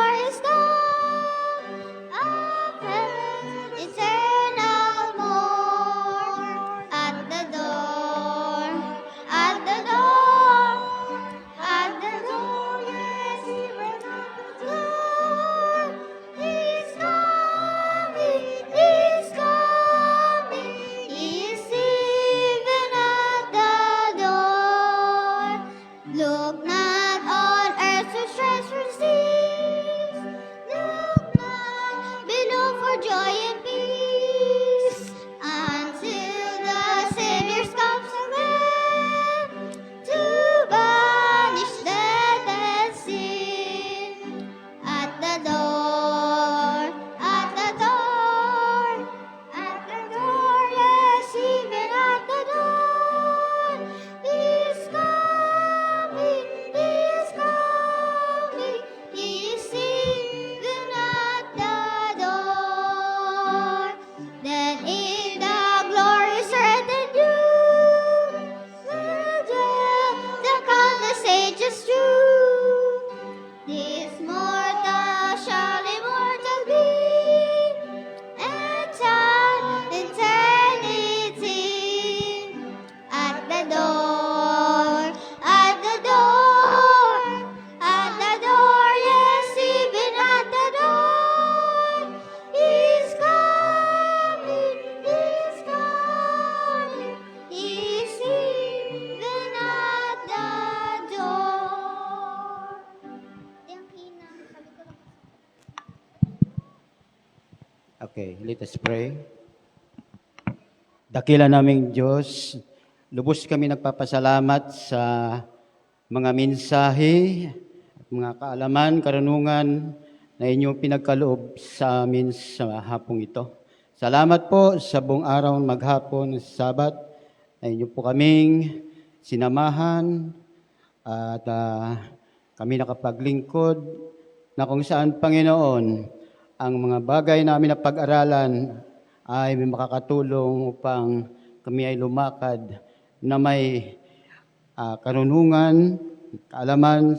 Okay, let us pray. Dakila naming Diyos, lubos kami nagpapasalamat sa mga mensahe, mga kaalaman, karunungan na inyong pinagkaloob sa amin sa hapong ito. Salamat po sa buong araw maghapon sa Sabat na inyo po kaming sinamahan at kami nakapaglingkod na kung saan, Panginoon, ang mga bagay namin na pag-aralan ay makakatulong upang kami ay lumakad na may karunungan, kaalaman,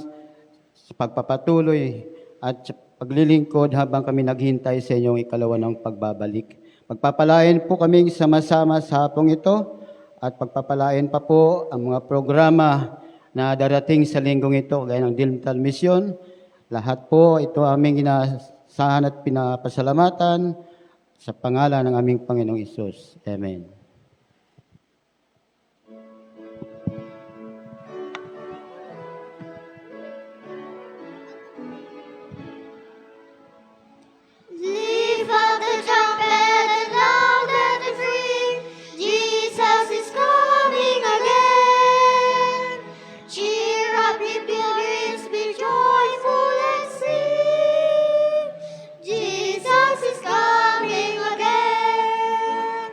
sa pagpapatuloy at sa paglilingkod habang kami naghintay sa inyong ikalawa ng pagbabalik. Pagpapalain po kami sama-sama sa hapong ito at pagpapalain pa po ang mga programa na darating sa linggong ito gaya ng Dilmtal Mission. Lahat po ito aming inasahan at pinapasalamatan sa pangalan ng aming Panginoong Isus. Amen. Leave out the trumpet and loud and free. Jesus is coming again. Cheer up, ye pilgrims, be joyful and sing. Jesus is coming again.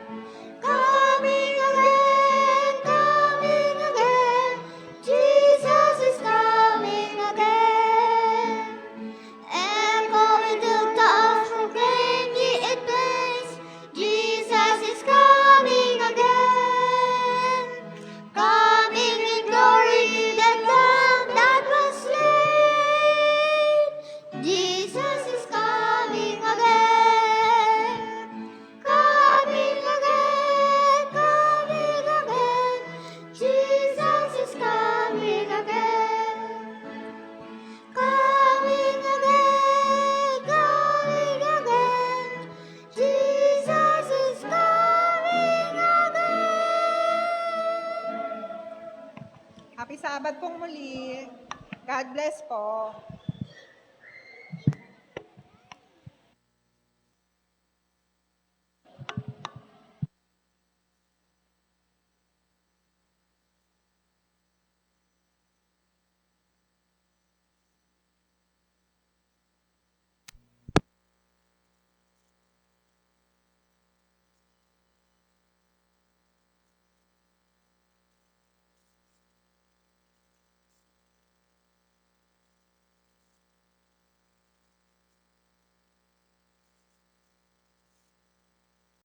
Coming again, coming again. Jesus is coming again. Echo in the towns, proclaim ye it plains. Jesus is coming again. Coming in glory, the Lamb that was slain. Jesus is coming again. Coming again, coming again. Jesus is coming again. Coming again, coming again. Jesus is coming again. Happy Sabbath pong muli. God bless po.